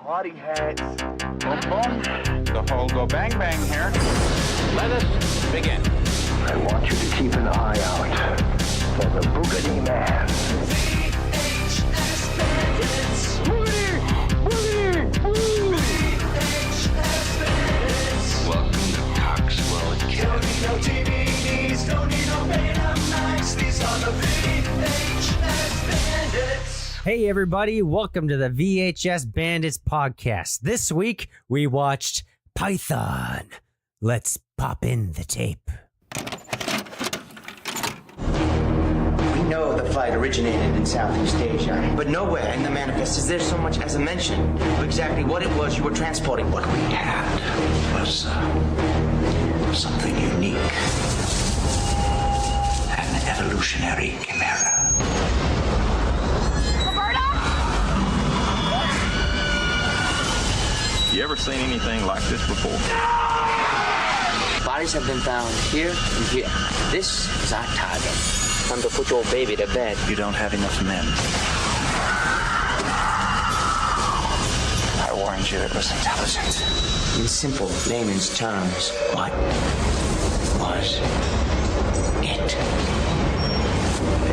party hats. Boom, boom. The whole go bang bang here. Let us begin. I want you to keep an eye out for the Boogity Man. VHS Bandits. VHS Bandits. Welcome to Coxwell Don't need no DVDs, don't need no Betamax. These are the VHS Bandits. Hey everybody, welcome to the VHS Bandits podcast. This week we watched Python. Let's pop in the tape. We know the flight originated in Southeast Asia, but nowhere in the manifest is there so much as a mention of exactly what it was you were transporting. What we had was something unique. An evolutionary chimera. You ever seen anything like this before? Bodies have been found here and here. This is our target. Time to put your baby to bed. You don't have enough men. I warned you it was intelligent. In simple layman's terms, What was it?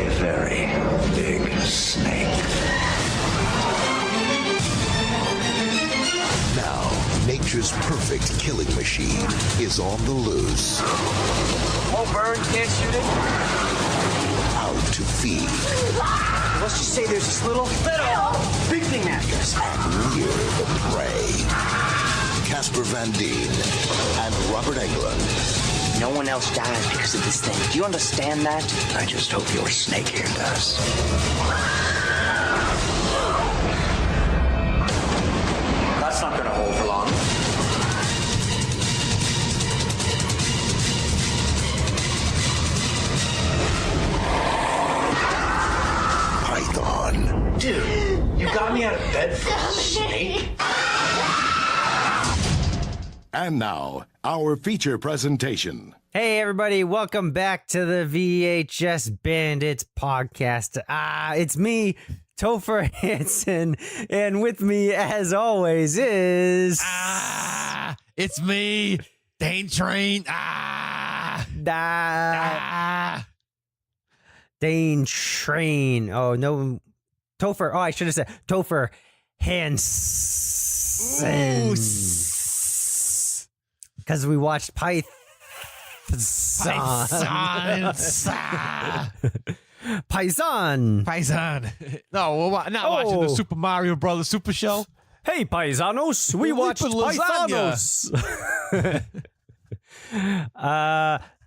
A very big snake. Now, nature's perfect killing machine is on the loose. oh, burn, can't shoot it. Out to feed Let's just say there's this little big thing after us. and lure the prey. Casper Van Dien and Robert Englund. No one else dies because of this thing. Do you understand that? I just hope your snake here does. That's not gonna hold for long. Python. Dude, you got me out of bed for a snake? And now, our feature presentation. Hey everybody, welcome back to the VHS Bandits podcast. It's me, Topher Hansen, and with me as always is... It's me, Dane Train. Dane Train. Oh, no. Topher. Oh, I should have said Topher Hansen. Because we watched Python. Paisan. No, we're not watching the Super Mario Brothers Super Show. Hey, paisanos. We watched Paisanos.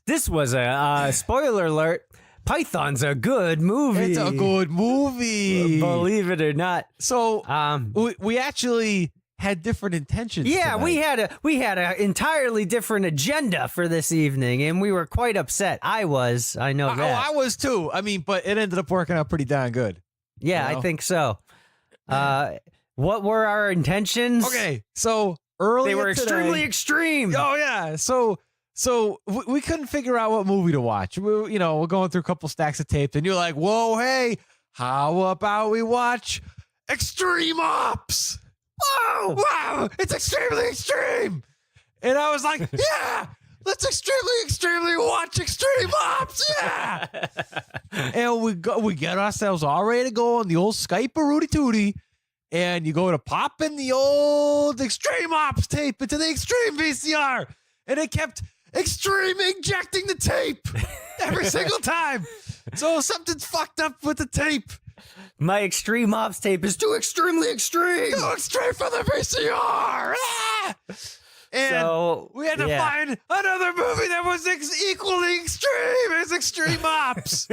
This was a spoiler alert. Python's a good movie. It's a good movie. Believe it or not. So, we actually had different intentions. Yeah, tonight. we had an entirely different agenda for this evening, and we were quite upset. I know that. I was too. I mean, but it ended up working out pretty darn good. Yeah, you know? I think so. What were our intentions? Okay, so earlier They were extremely today- extreme. Oh yeah, so we couldn't figure out what movie to watch. We're going through a couple stacks of tape, and you're like, "Whoa, hey, how about we watch Extreme Ops?" Whoa! Wow, it's extremely extreme. And I was like, "Yeah, let's extremely watch Extreme Ops." Yeah. And we get ourselves all ready to go on the old Skype Rudy Tooty. And you go to pop in the old Extreme Ops tape into the Extreme VCR. And it kept extreme injecting the tape every single time. So something's fucked up with the tape. My Extreme Ops tape is too extremely extreme. Too extreme for the VCR. Ah! And So, we had to yeah. find another movie that was equally extreme as Extreme Ops.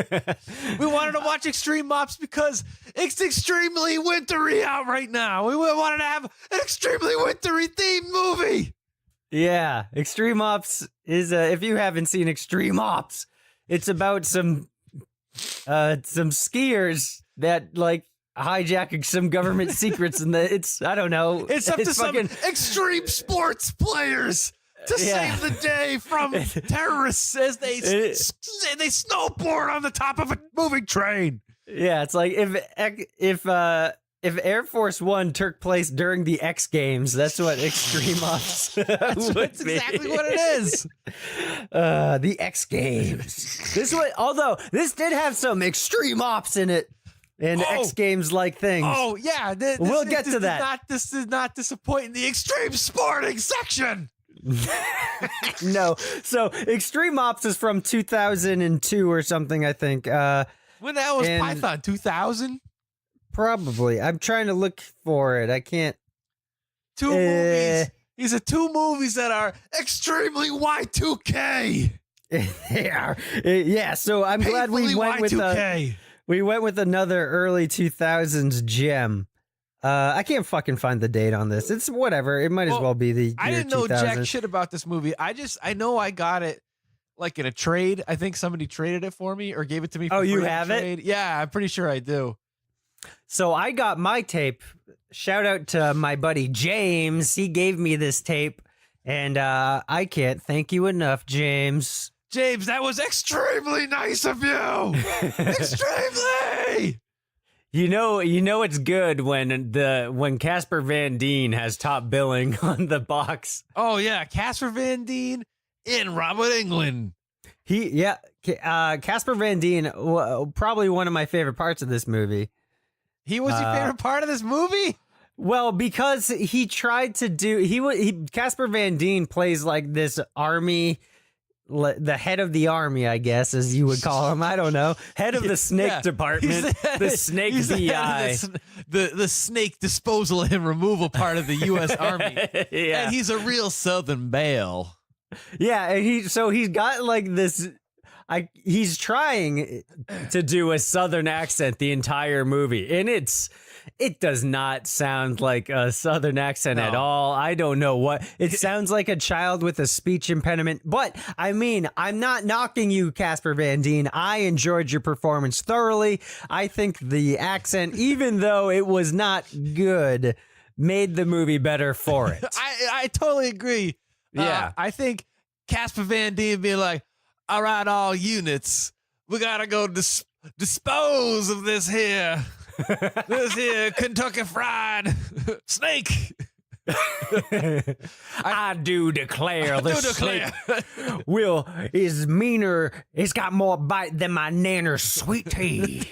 We wanted to watch Extreme Ops because it's extremely wintry out right now. We wanted to have an extremely wintry themed movie. Yeah, Extreme Ops is if you haven't seen Extreme Ops, it's about some skiers that like hijacking some government secrets, and I don't know. It's up to fucking some extreme sports players to Yeah. save the day from terrorists as they snowboard on the top of a moving train. Yeah, it's like if if Air Force One took place during the X Games, that's what Extreme Ops would That's be. exactly what it is. The X Games. Although this did have some Extreme Ops in it and X Games like things. Oh yeah, We'll get to that. This does not disappoint in the extreme sporting section. No, so Extreme Ops is from 2002 or something, I think. When the hell was And- Python? 2000? Probably. I'm trying to look for it. I can't. Two movies. These are two movies that are extremely Y2K. They are. Yeah. So I'm glad we went with another early 2000s gem. I can't fucking find the date on this. It's whatever. It might as well be the year I didn't know 2000. jack shit about this movie. I know I got it like in a trade. I think somebody traded it for me or gave it to me. For you free in a have it? trade. Yeah, I'm pretty sure I do. So I got my tape. Shout out to my buddy James. He gave me this tape, and I can't thank you enough, James. James, that was extremely nice of you. Extremely. You know it's good when Casper Van Dien has top billing on the box. Oh yeah, Casper Van Dien and Robert Englund. Casper Van Dien, probably one of my favorite parts of this movie. He was your favorite part of this movie? Well, because he tried to do Casper Van Dien plays like this army, the head of the army, I guess, as you would call him. I don't know, head of the snake department, the snake BI, the snake disposal and removal part of the U.S. Army. Yeah, and he's a real Southern belle. Yeah, and he's got like this. He's trying to do a Southern accent the entire movie, and it does not sound like a Southern accent at all. I don't know what it sounds like. A child with a speech impediment. But I mean, I'm not knocking you, Casper Van Dien. I enjoyed your performance thoroughly. I think the accent, even though it was not good, made the movie better for it. I totally agree. Yeah, I think Casper Van Dien being like, all right, all units, we gotta go dispose of this here Kentucky Fried Snake. I do declare the snake is meaner. It's got more bite than my nanner's sweet tea.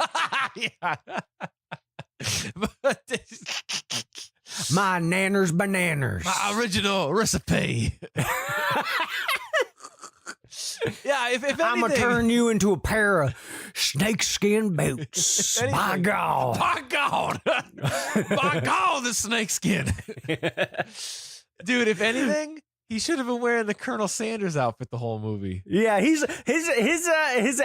My nanner's bananas. My original recipe. Yeah, if anything, I'm gonna turn you into a pair of snakeskin boots. By God. By God. By God, the snakeskin. Dude, if anything, he should have been wearing the Colonel Sanders outfit the whole movie. Yeah, his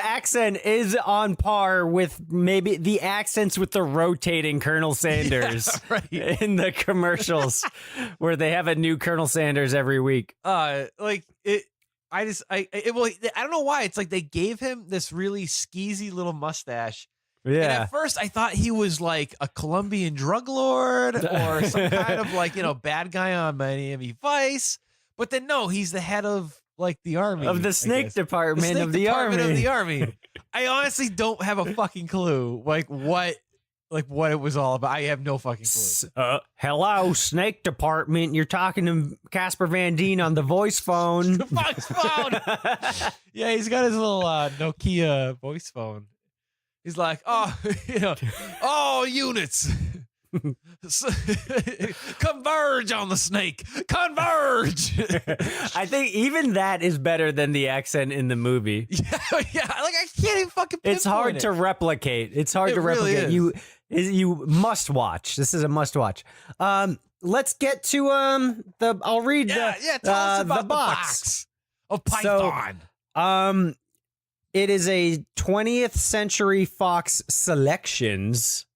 accent is on par with maybe the accents with the rotating Colonel Sanders in the commercials where they have a new Colonel Sanders every week. I don't know why. It's like they gave him this really skeezy little mustache. Yeah. And at first I thought he was like a Colombian drug lord or some kind of like, bad guy on Miami Vice. But then no, he's the head of like the army. Of the snake department of the army. I honestly don't have a fucking clue what it was all about. I have no fucking clue. Hello, snake department. You're talking to Casper Van Dien on the voice phone. The voice phone. Yeah, he's got his little Nokia voice phone. He's like, all units. Converge on the snake. Converge. I think even that is better than the accent in the movie. Yeah, like I can't even fucking pinpoint It's hard to replicate. It's hard to replicate. Really You must watch. This is a must watch. Let's get to I'll read tell us about the box of Python. So, it is a 20th Century Fox Selections,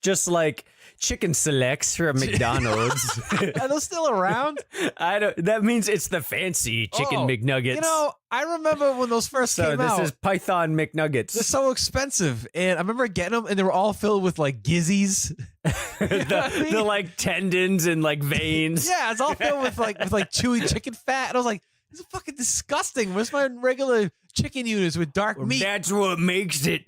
just like Chicken Selects from McDonald's. Are those still around? That means it's the fancy Chicken McNuggets. I remember when those first came out. This is Python McNuggets. They're so expensive, and I remember getting them, and they were all filled with like gizzies, the like tendons and like veins. Yeah, it's all filled with like chewy chicken fat, and I was like, "This is fucking disgusting." Where's my regular chicken units with dark meat? That's what makes it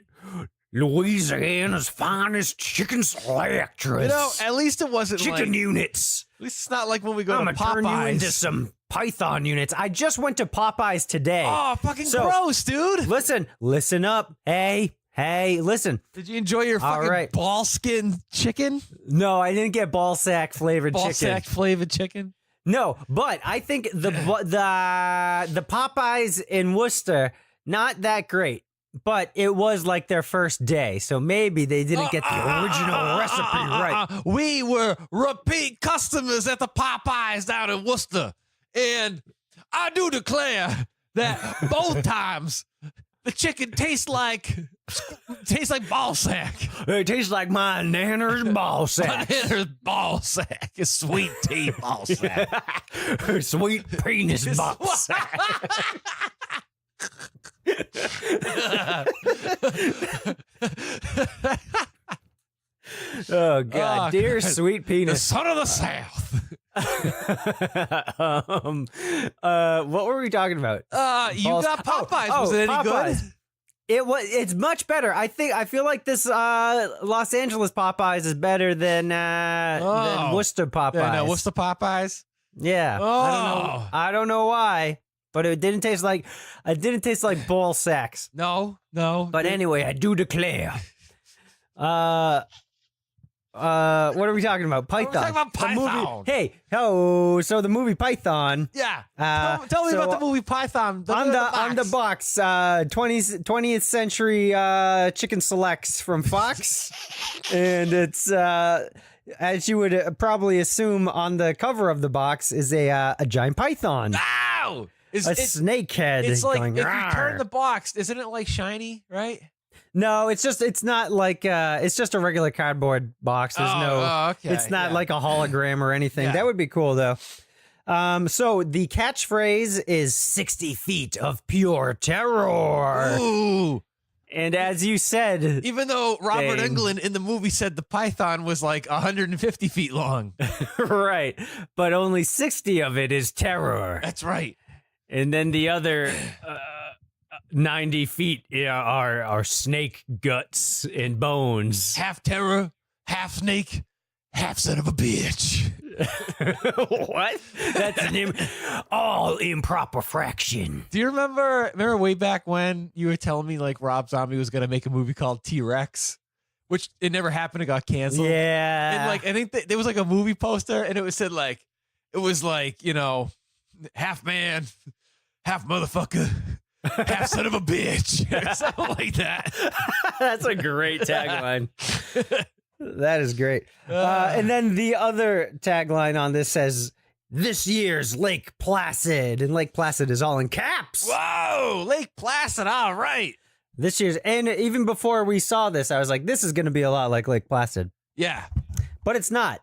Louisiana's finest chicken selectress. You know, at least it wasn't chicken like, units. At least it's not like when we go I'm to gonna turn you Popeyes. into some Python units. I just went to Popeyes today. Oh, fucking gross, dude. Listen up. Hey, listen. Did you enjoy your All fucking right. ball skin chicken? No, I didn't get ball sack flavored Ball chicken. sack flavored chicken? No, but I think the Popeyes in Worcester, not that great. But it was like their first day, so maybe they didn't get the original recipe right. We were repeat customers at the Popeyes down in Worcester, and I do declare that both times the chicken tastes like ball sack. It tastes like my nanner's ball My sack. nanner's ball sack is sweet tea ball sack. Sweet penis ball sack. Oh God, dear sweet The penis. son of the South. What were we talking about? You Balls- got Popeyes. Was it any Popeyes. good? It's much better. I feel like this Los Angeles Popeyes is better than Worcester Popeyes. Yeah, Worcester Popeyes. Yeah. Oh. I don't know why, but it didn't taste like ball sacks. No. But anyway, I do declare. What are we talking about? Python. We're talking about The Python. so the movie Python. Yeah. Tell me so about the movie Python. On the box, 20th century chicken selects from Fox, and it's as you would probably assume on the cover of the box is a giant python, Ow! a snake head. It's like going, if you "Rawr." turn the box, isn't it like shiny, right? No, it's not like it's just a regular cardboard box. There's okay, it's not yeah. like a hologram or anything. Yeah. That would be cool though. So the catchphrase is 60 feet of pure terror. Ooh. And as you said, Even though Robert Dang. Englund in the movie said the python was like 150 feet long. right, but only 60 of it is terror. That's right. And then the other 90 feet are snake guts and bones. Half terror, half snake, half son of a bitch. What? That's all improper fraction. Do you remember way back when you were telling me like Rob Zombie was going to make a movie called T-Rex, which it never happened. It got canceled. Yeah. And like, I think there was like a movie poster and it was said like, you know, half man, half motherfucker, half son of a bitch. Or something like that. That's a great tagline. That is great. And then the other tagline on this says, "This year's Lake Placid." And Lake Placid is all in caps. Whoa, Lake Placid. All right. This year's, and even before we saw this, I was like, this is going to be a lot like Lake Placid. Yeah. But it's not.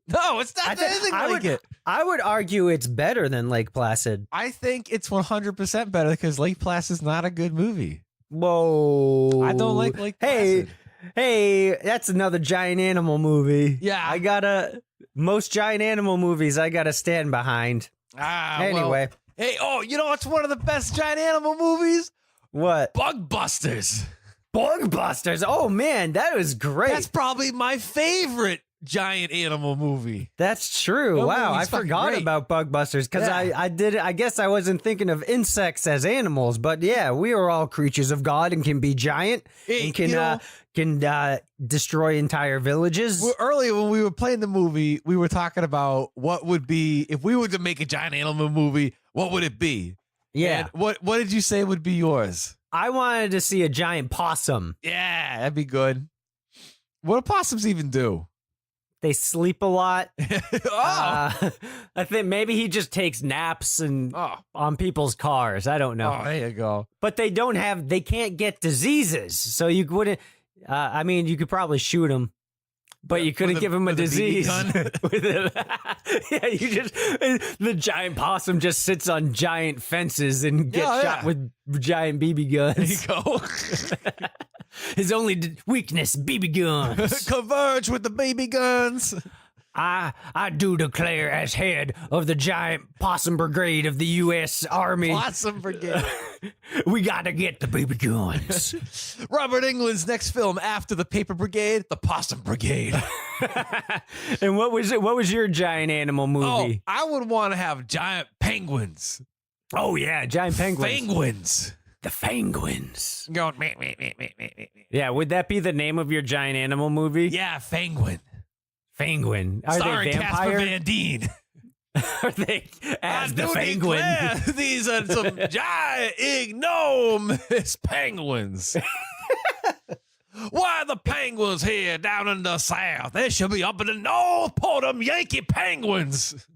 No, it's not anything like it. I would argue it's better than Lake Placid. I think it's 100% better because Lake Placid's not a good movie. Whoa. I don't like Lake Placid. Hey, that's another giant animal movie. Yeah. Most giant animal movies I gotta stand behind. Anyway. You know what's one of the best giant animal movies? What? Bug Busters. Bug Busters. Oh man, that was great. That's probably my favorite giant animal movie. That's true. That Wow, I movie's fucking forgot great. about Bug Busters because Yeah. I guess I wasn't thinking of insects as animals, but yeah, we are all creatures of God and can be giant and can destroy entire villages. Well, earlier when we were playing the movie, we were talking about what would be if we were to make a giant animal movie. What would it be? Yeah. And what did you say would be yours? I wanted to see a giant possum. Yeah, that'd be good. What do possums even do? They sleep a lot. Oh, I think maybe he just takes naps and on people's cars. I don't know. oh, there you go. But they can't get diseases. So you wouldn't, you could probably shoot them, but you couldn't give him a with a BB disease. gun? The giant possum just sits on giant fences and gets shot with giant BB There guns. you go. His only weakness, BB guns. Converge with the baby guns. I do declare as head of the giant possum brigade of the U.S. Army. Possum Brigade. We got to get the baby guns. Robert Englund's next film after the Paper Brigade, the Possum Brigade. And what was it? What was your giant animal Oh, movie? I would want to have giant penguins. Oh yeah, giant penguins. Penguins. The penguins. Going, meh, meh, meh, meh, meh, meh. Yeah, would that be the name of your giant animal movie? Yeah, penguin. Penguin. Are Starring they Casper vampire? Van Dien. Are they as I the do penguin? declare these are some giant enormous penguins. Why are the penguins here down in the south? They should be up in the north. Pour them Yankee penguins.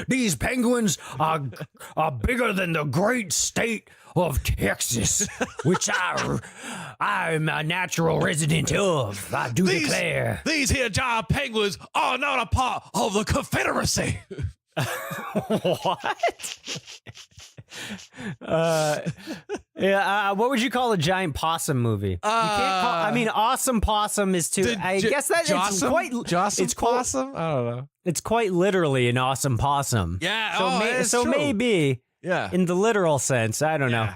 These penguins are bigger than the great state of Texas, which I'm a natural resident of. I do declare. These here giant penguins are not a part of the Confederacy. What? What would you call a giant possum movie? You can't call. I mean, awesome possum is too. I guess that it's quite. It's possum. I don't know. It's quite literally an awesome possum. Yeah. So maybe. Yeah. In the literal sense, I don't know.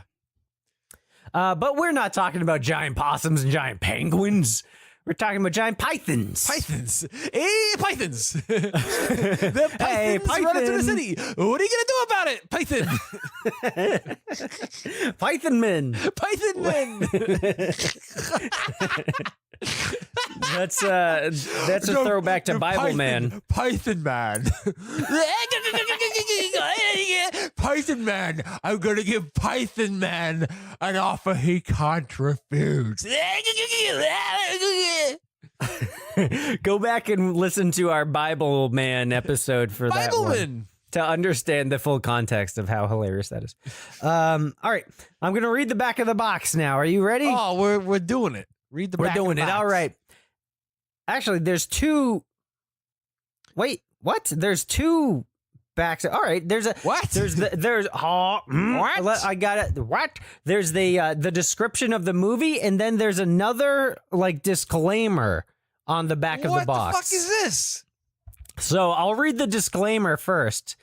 But we're not talking about giant possums and giant penguins. We're talking about giant pythons. Pythons. Hey, pythons. The pythons Hey, run into the python. city. What are you going to do about it, Python? Python men. Python men. That's a throwback to Bible Python, Man. Python man. Python man. I'm going to give Python man an offer he can't refuse. Go back and listen to our Bible Man episode for that one Bibleman. to understand the full context of how hilarious that is. All right, I'm going to read the back of the box now. Are you ready? Oh, we're doing it. Read the We're back of doing the it. box. All right. Actually, there's two. Wait, what? There's two backs. All right. There's a What? There's What? I got it. What? There's the description of the movie, and then there's another like disclaimer on the back of the box. What the fuck is this? So I'll read the disclaimer first.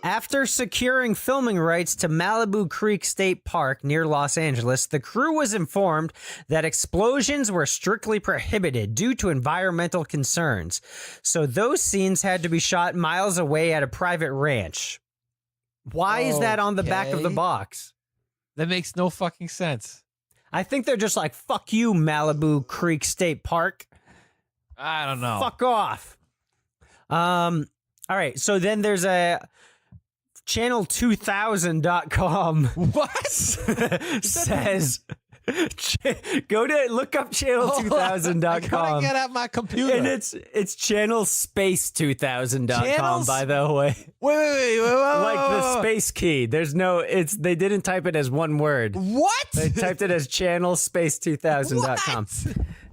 After securing filming rights to Malibu Creek State Park near Los Angeles, the crew was informed that explosions were strictly prohibited due to environmental concerns. So those scenes had to be shot miles away at a private ranch. Why is that on the back of the Okay. box? That makes no fucking sense. I think they're just like, fuck you, Malibu Creek State Park. I don't know. Fuck off. All right. So then there's a channel2000.com. What? says go to look up I channel2000.com. gotta get out my computer. And it's channel space2000.com, Channels- by the way. Wait. Like the space key. There's no, they didn't type it as one word. What? They typed it as channelspace2000.com.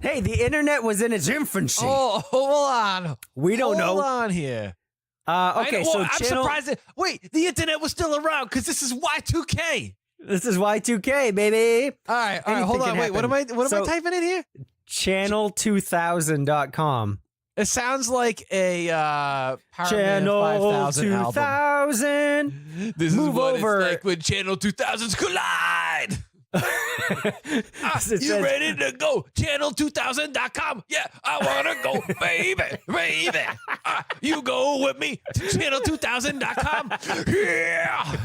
Hey, the internet was in its infancy. Oh, hold on. We don't know. Hold on here. Okay, so I'm surprised that. Wait, the internet was still around because this is Y2K. This is Y2K, baby. All right. Anything Hold can on. Wait, what am happen. I So- typing in here? Channel2000.com. It sounds like a Power Channel Man 5000 album. 2000. This Move is what over. it's like when Channel 2000s collide. It You says- ready to go? Channel2000.com. Yeah, I want to go, baby. You go with me to channel2000.com. Yeah.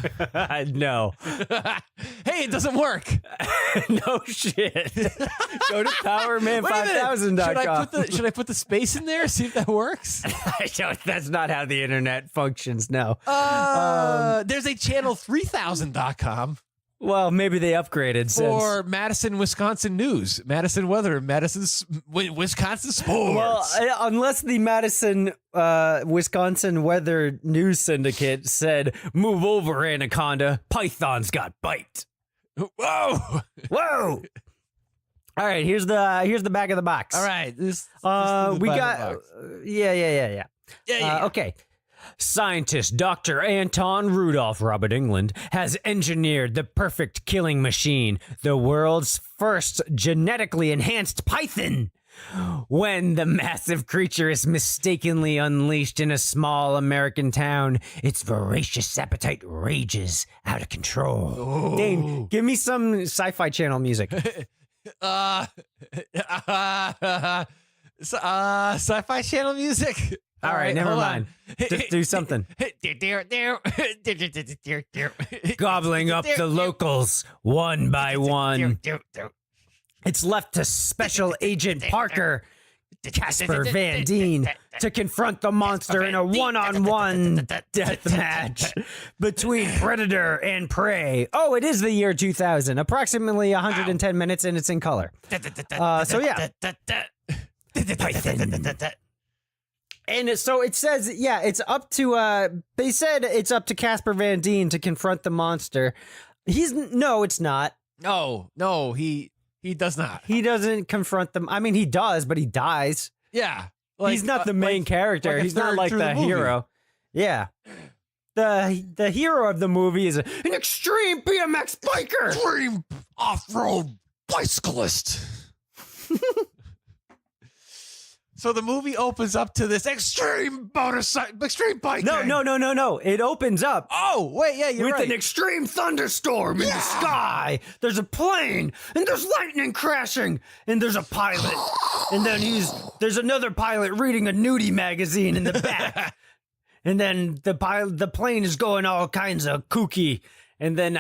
No. Hey, it doesn't work. No shit. Go to Wait a minute. powerman5000.com. Should I put the space in there? See if that works. That's not how the internet functions, no. There's a channel3000.com Well, maybe they upgraded since. for Madison, Wisconsin news, Madison weather, Wisconsin sports. Well, unless the Madison, Wisconsin Weather News Syndicate said, "Move over, Anaconda. Python's got bite." Whoa. Whoa! All right, here's the back of the box. All right. This we got. Yeah. Yeah. Okay. Scientist Dr. Anton Rudolph Robert Englund has engineered the perfect killing machine, the world's first genetically enhanced python. When the massive creature is mistakenly unleashed in a small American town, its voracious appetite rages out of control. Oh. Dane, give me some Sci-Fi Channel music. Sci-Fi Channel music. All right, never hold mind. on. Just do something. Gobbling up the locals one by one. It's left to Special Agent Parker, Casper Van Dien, to confront the monster in a one-on-one death match between predator and prey. Oh, it is the year 2000, approximately 110 minutes, and it's in color. So yeah. Python. And so it says, yeah, it's up to, they said it's up to Casper Van Dien to confront the monster. No, it's not. No, he does not. He doesn't confront them. I mean, he does, but he dies. Yeah. He's not the main character. like a He's not third like through the the movie. hero. Yeah. The hero of the movie is an extreme BMX biker. Extreme off-road bicyclist. So the movie opens up to this extreme biking. No. It opens up. Oh, wait, yeah, you're with right. an extreme thunderstorm in the sky. There's a plane, and there's lightning crashing, and there's a pilot. And then there's another pilot reading a nudie magazine in the back. And then the plane is going all kinds of kooky. And then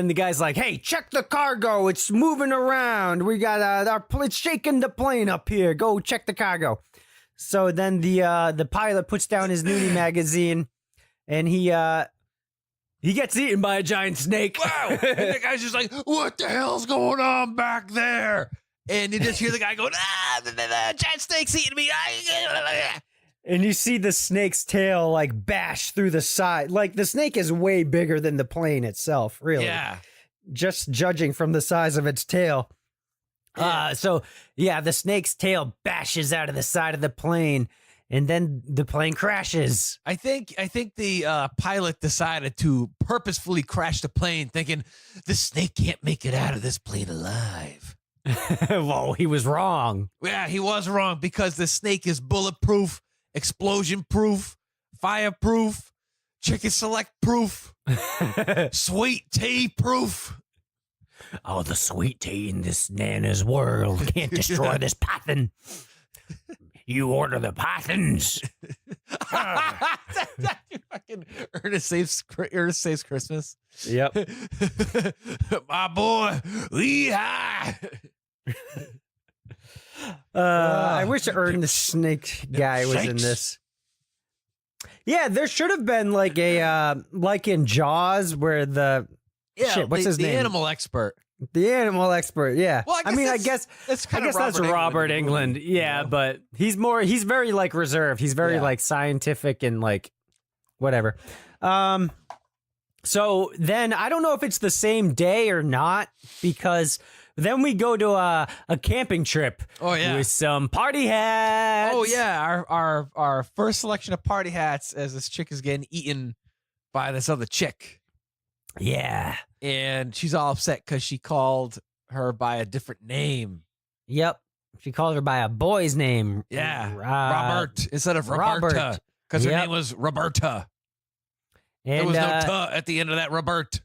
the guy's like, hey, check the cargo. It's moving around. We got it's shaking the plane up here. Go check the cargo. So then the pilot puts down his nudie magazine, and he gets eaten by a giant snake. Wow. And the guy's just like, what the hell's going on back there? And you just hear the guy going, the giant snake's eating me. And you see the snake's tail like bash through the side. Like the snake is way bigger than the plane itself, really. Yeah. Just judging from the size of its tail. So yeah, the snake's tail bashes out of the side of the plane, and then the plane crashes. I think the pilot decided to purposefully crash the plane, thinking the snake can't make it out of this plane alive. Well, he was wrong. Yeah, he was wrong, because the snake is bulletproof, explosion proof, fireproof, chicken select proof, sweet tea proof. Oh, the sweet tea in this Nana's world can't destroy this python. You order the pythons. Fucking Ernest Saves Christmas. Yep. My boy, Lehigh. I wish Ern the Snake guy was in this. Yeah, there should have been like a like in Jaws where what's his name? The animal expert. The animal expert, yeah. Well, I guess that's Robert Englund. Yeah, but he's very like reserved. He's very like scientific and like whatever. So then I don't know if it's the same day or not, because then we go to a camping trip. Oh yeah, with some party hats. Oh yeah, our first selection of party hats as this chick is getting eaten by this other chick. Yeah. And she's all upset because she called her by a different name. Yep. She called her by a boy's name. Yeah. Robert instead of Roberta. Because her name was Roberta. And there was no "ta" at the end of that, Robert.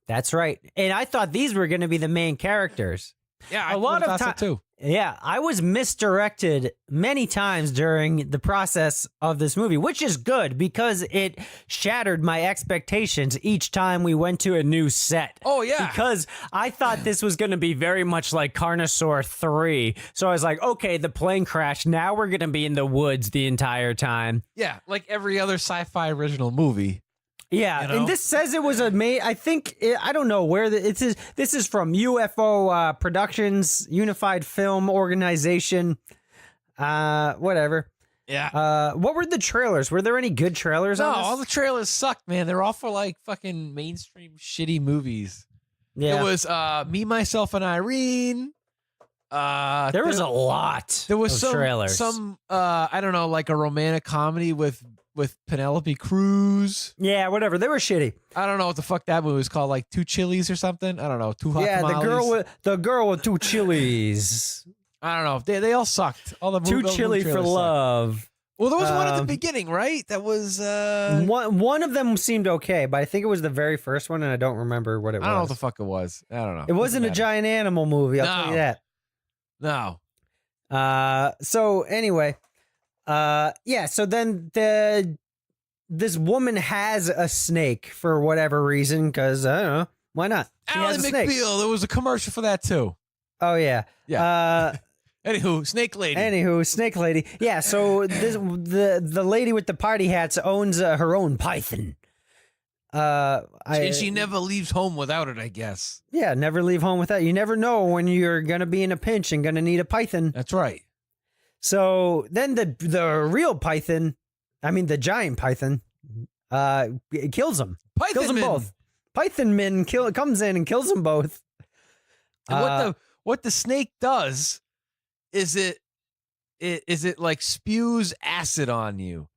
That's right. And I thought these were going to be the main characters. Yeah, a lot of time too. Yeah, I was misdirected many times during the process of this movie, which is good because it shattered my expectations each time we went to a new set. Oh, yeah. Because I thought this was going to be very much like Carnosaur 3. So I was like, okay, the plane crash. Now we're going to be in the woods the entire time. Yeah, like every other sci-fi original movie. Yeah, you know? And this says it was I think, I don't know where this is from UFO Productions, Unified Film Organization, whatever. Yeah. What were the trailers? Were there any good trailers on this? All the trailers sucked, man. They're all for like fucking mainstream shitty movies. Yeah. It was Me, Myself, and Irene. There was a lot There was of trailers. I don't know, like a romantic comedy with Penelope Cruz. Yeah, whatever. They were shitty. I don't know what the fuck that movie was called, like Two Chilies or something. I don't know. Two Hot Yeah, Tamales. the girl with 2 chilies. I don't know. They all sucked. All the Too movie Chilly for trailers sucked. Love. Well, there was one at the beginning, right? That was One of them seemed okay, but I think it was the very first one, and I don't remember what it was. I don't know what the fuck it was. I don't know. It wasn't a matter. giant animal movie. I'll tell you that. No. So anyway, yeah. So then this woman has a snake for whatever reason, because I don't know why not. She Ally has a snake. McBeal. There was a commercial for that too. Oh yeah. Yeah. Anywho, Snake Lady. Snake Lady. Yeah. So the lady with the party hats owns her own python. And she never leaves home without it, I guess. Yeah, never leave home without. You never know when you're gonna be in a pinch and gonna need a python. That's right. So then the real python, I mean the giant python, it kills them. Kills them both. Python man comes in and kills them both. And what the snake does is it like spews acid on you.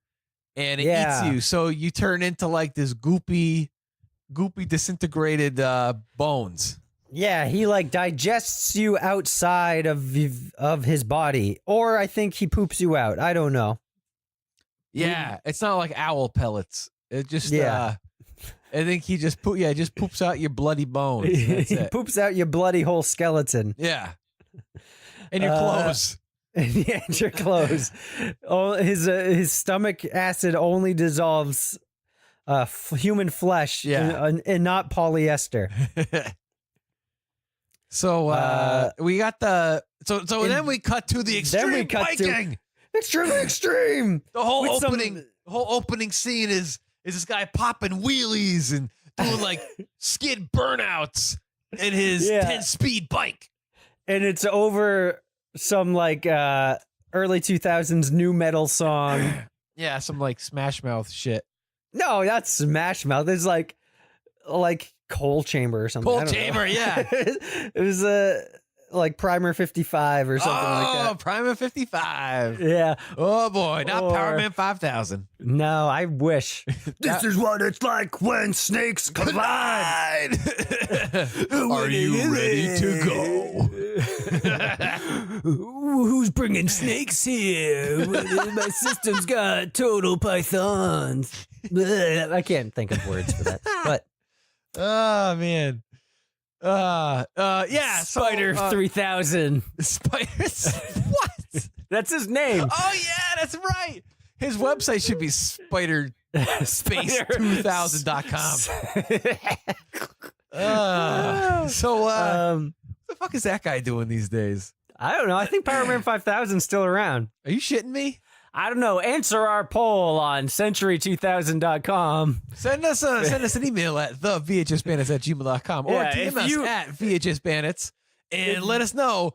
And it eats you, so you turn into like this goopy disintegrated bones. Yeah, he like digests you outside of his body, or I think he poops you out. I don't know. Yeah, it's not like owl pellets. It just I think he just poops out your bloody bones. That's He it. poops out your bloody whole skeleton. Yeah, and your clothes. Yeah, and your clothes. Oh, his stomach acid only dissolves human flesh, and not polyester. So we got then we cut to the extreme biking. Extremely extreme. The whole opening scene is this guy popping wheelies and doing like skid burnouts in his 10-speed bike. And it's over some like early 2000s new metal song. Yeah, some like Smash Mouth shit. No, that's Smash Mouth. It's like Coal Chamber or something. Coal Chamber, yeah. It was like Primer 55 or something like that. Oh, Primer 55. Yeah. Oh boy, not Power Man 5000. No, I wish. This is what it's like when snakes collide. Are you ready to go? Who's bringing snakes here? My system's got total pythons. I can't think of words for that. But oh man. Yeah, Spider 3000. Spiders. What? That's his name. Oh yeah, that's right. His website should be spiderspace2000.com. What the fuck is that guy doing these days? I don't know. I think Power Man 5000's still around. Are you shitting me? I don't know. Answer our poll on century2000.com. Send us an email at thevhsbandits@gmail.com or DM us at vhsbandits and let us know.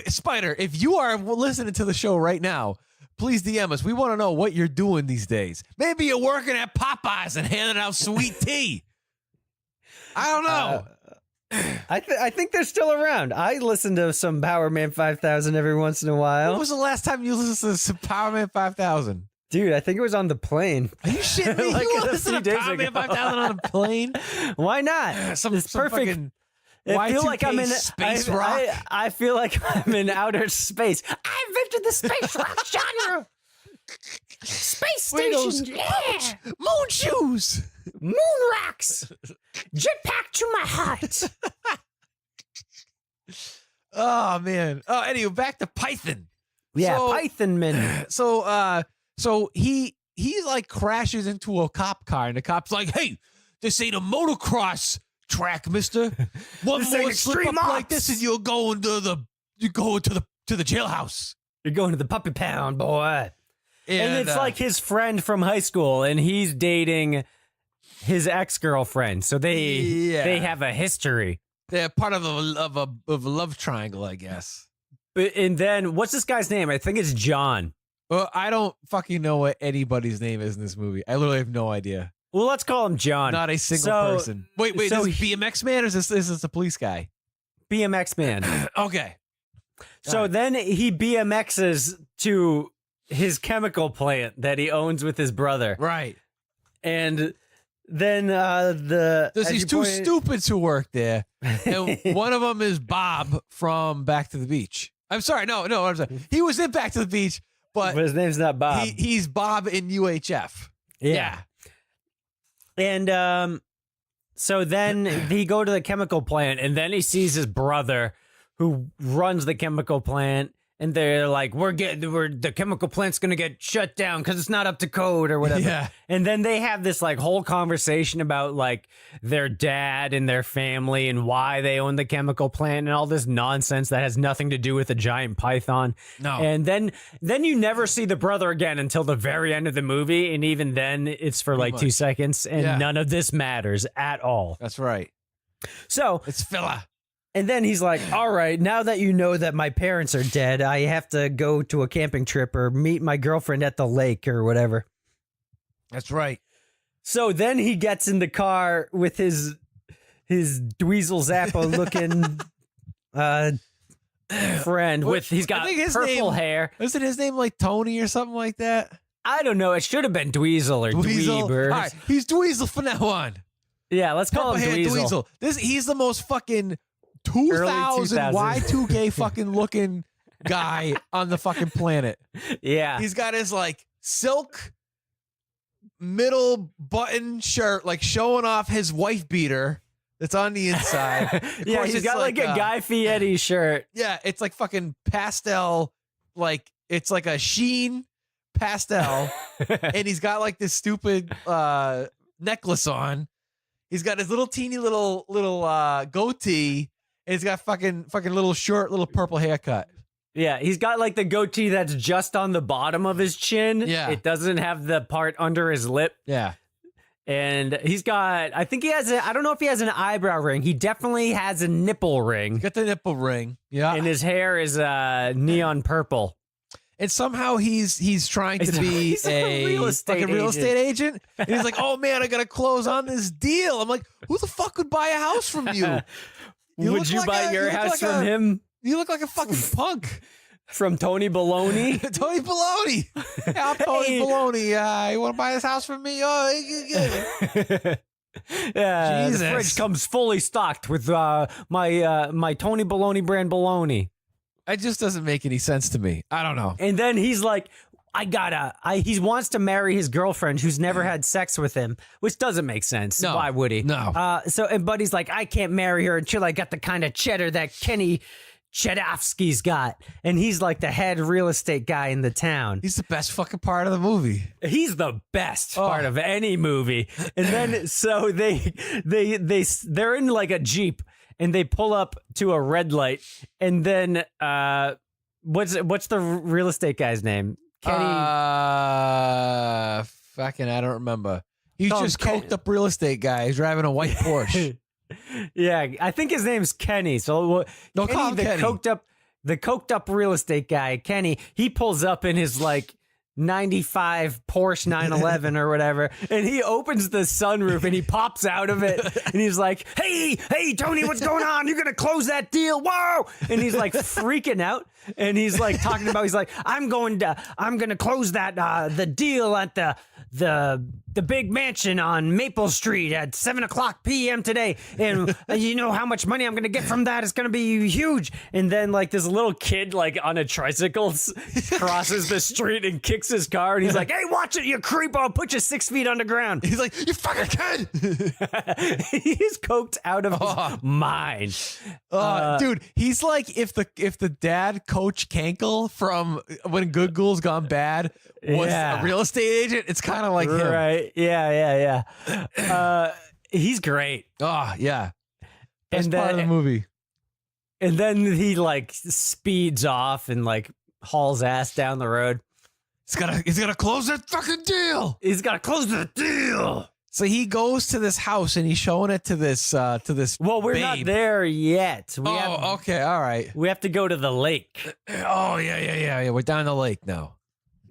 Spider, if you are listening to the show right now, please DM us. We want to know what you're doing these days. Maybe you're working at Popeyes and handing out sweet tea. I don't know. I think they're still around. I listen to some Power Man 5000 every once in a while. When was the last time you listened to some Power Man 5000? Dude, I think it was on the plane. Are you shitting me? Like you a listen few to Power Man 5000 on a plane? Why not? It's perfect. fucking I feel like I'm in space rock. I feel like I'm in outer space. I invented the space rock genre. Space station, yeah. Moon shoes. Moon rocks. Jetpack to my heart. Oh man. Oh, anyway, back to Python. Yeah, So- Python Man. So he like crashes into a cop car, and the cop's like, "Hey, this ain't a motocross track, mister. One This more ain't slip extreme up like ops." this, and you're going to the jailhouse." You're going to the puppy pound, boy. And it's uh, like his friend from high school, and he's dating his ex-girlfriend. So they have a history. they're part of a love triangle, I guess. And then what's this guy's name? I think it's John. Well, I don't fucking know what anybody's name is in this movie. I literally have no idea. Well, let's call him John. Not a single person. Wait, so is this BMX man or is this the police guy? BMX man. Okay. So then he BMXs to his chemical plant that he owns with his brother. Right. And then There's these two stupids who work there. And one of them is Bob from Back to the Beach. I'm sorry. No. I'm sorry. He was in Back to the Beach, but his name's not Bob. He's Bob in UHF. Yeah. And so then he go to the chemical plant, and then he sees his brother who runs the chemical plant. And they're like, the chemical plant's going to get shut down because it's not up to code or whatever. Yeah. And then they have this like whole conversation about like their dad and their family and why they own the chemical plant and all this nonsense that has nothing to do with a giant python. No. And then you never see the brother again until the very end of the movie. And even then it's for like 2 seconds. And none of this matters at all. That's right. So it's filler. And then he's like, all right, now that you know that my parents are dead, I have to go to a camping trip or meet my girlfriend at the lake or whatever. That's right. So then he gets in the car with his Dweezil Zappa looking friend he's got purple hair. Isn't his name like Tony or something like that? I don't know. It should have been Dweezil or Dweebers. All right, he's Dweezil from now on. Yeah, let's call him Dweezil. He's the most fucking 2000 Y2K fucking looking guy on the fucking planet. Yeah. He's got his like silk middle button shirt, like showing off his wife beater that's on the inside. Yeah, he's got like a Guy Fieri shirt. Yeah, it's like fucking pastel, like it's like a sheen pastel. And he's got like this stupid necklace on. He's got his little teeny little goatee. And he's got fucking little short, little purple haircut. Yeah, he's got like the goatee that's just on the bottom of his chin. Yeah. It doesn't have the part under his lip. Yeah. And he's got, I think he has I don't know if he has an eyebrow ring. He definitely has a nipple ring. Got the nipple ring. Yeah. And his hair is neon purple. And somehow he's trying to be a real estate agent. And he's like, oh man, I got to close on this deal. I'm like, who the fuck would buy a house from you? Would you buy your house from him? You look like a fucking punk. From Tony Baloney? Tony Baloney. Yeah, I'm Tony Baloney. You want to buy this house from me? Oh, yeah. Jesus. The fridge comes fully stocked with my Tony Baloney brand bologna. It just doesn't make any sense to me. I don't know. And then he's like, he wants to marry his girlfriend who's never had sex with him, which doesn't make sense. No. Why would he? No. But he's like, I can't marry her until I got the kind of cheddar that Kenny Chedovsky's got. And he's like the head real estate guy in the town. He's the best fucking part of the movie. He's the best part of any movie. And then so they're in like a Jeep and they pull up to a red light. And then what's the real estate guy's name? Kenny. Fucking, I don't remember. He's just coked up real estate guy. He's driving a white Porsche. Yeah, I think his name's Kenny. So No, call him Kenny. The coked up real estate guy, Kenny. He pulls up in his like 95 Porsche 911 or whatever, and he opens the sunroof and he pops out of it and he's like, hey Tony, what's going on? You're gonna close that deal? Whoa! And he's like freaking out and he's like talking about, he's like, I'm gonna close that the deal at the big mansion on Maple Street at 7:00 p.m. today, and you know how much money I'm gonna get from that? It's gonna be huge. And then like this little kid like on a tricycle crosses the street and kicks his car, and he's like, "Hey, watch it, you creep! I'll put you 6 feet underground." He's like, "You fucking kid!" He's coked out of his mind. Dude, he's like if the dad Coach Kankel from When Good Ghouls Gone Bad was a real estate agent. It's kind of like him, right? Yeah. He's great. Oh yeah, best and part of the movie. And then he like speeds off and like hauls ass down the road. He's gotta close that fucking deal. He's gotta close the deal. So he goes to this house and he's showing it to this Well, we're not there yet. Okay, all right. We have to go to the lake. Oh yeah. We're down the lake now.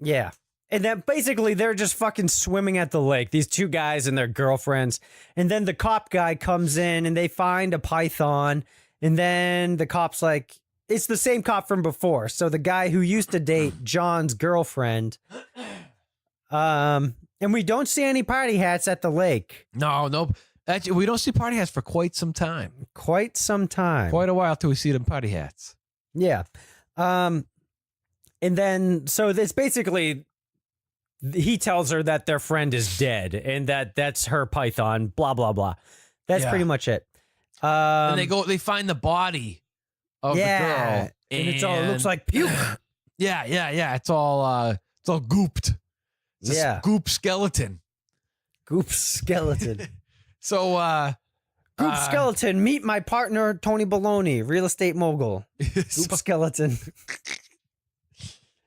Yeah. And then basically they're just fucking swimming at the lake, these two guys and their girlfriends. And then the cop guy comes in and they find a python. And then the cop's like, it's the same cop from before. So the guy who used to date John's girlfriend. And we don't see any party hats at the lake. No. Actually, we don't see party hats for quite some time. Quite some time. Quite a while till we see them party hats. Yeah. And then, so it's basically, he tells her that their friend is dead and that's her python, blah, blah, blah. That's pretty much it. And they find the body of the girl. And it looks like puke. Yeah. It's all gooped. It's a goop skeleton. Goop skeleton. So, Goop skeleton, meet my partner, Tony Baloney, real estate mogul. Goop skeleton.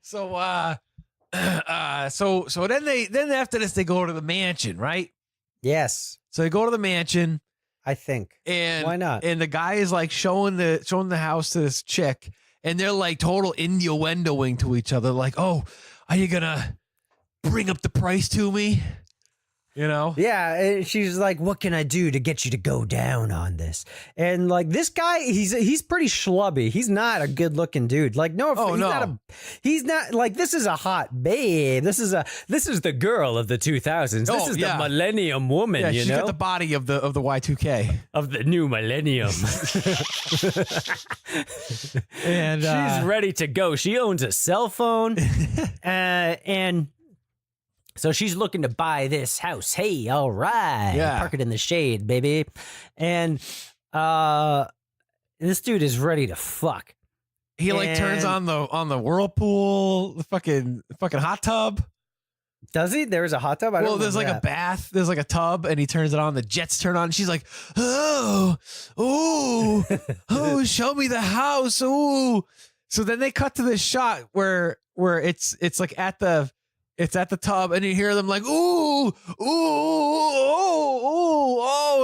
So then after this, they go to the mansion, right? Yes. So they go to the mansion. I think. And why not? And the guy is like showing the house to this chick, and they're like total innuendoing to each other, like, "Oh, are you gonna bring up the price to me?" You know? Yeah, and she's like, "What can I do to get you to go down on this?" And like this guy, he's pretty schlubby. He's not a good looking dude. Like, he's not like, this is a hot babe. This is the girl of the 2000s. This is the millennium woman. Yeah, she's got the body of the Y2K of the new millennium. And she's ready to go. She owns a cell phone, and. So she's looking to buy this house. Hey, all right. Yeah. Park it in the shade, baby. And this dude is ready to fuck. He like turns on the whirlpool, the fucking hot tub. Does he? There's a hot tub? There's like a bath. There's like a tub, and he turns it on. The jets turn on. And she's like, oh, show me the house. Ooh. So then they cut to this shot where it's like at the tub, and you hear them like, ooh,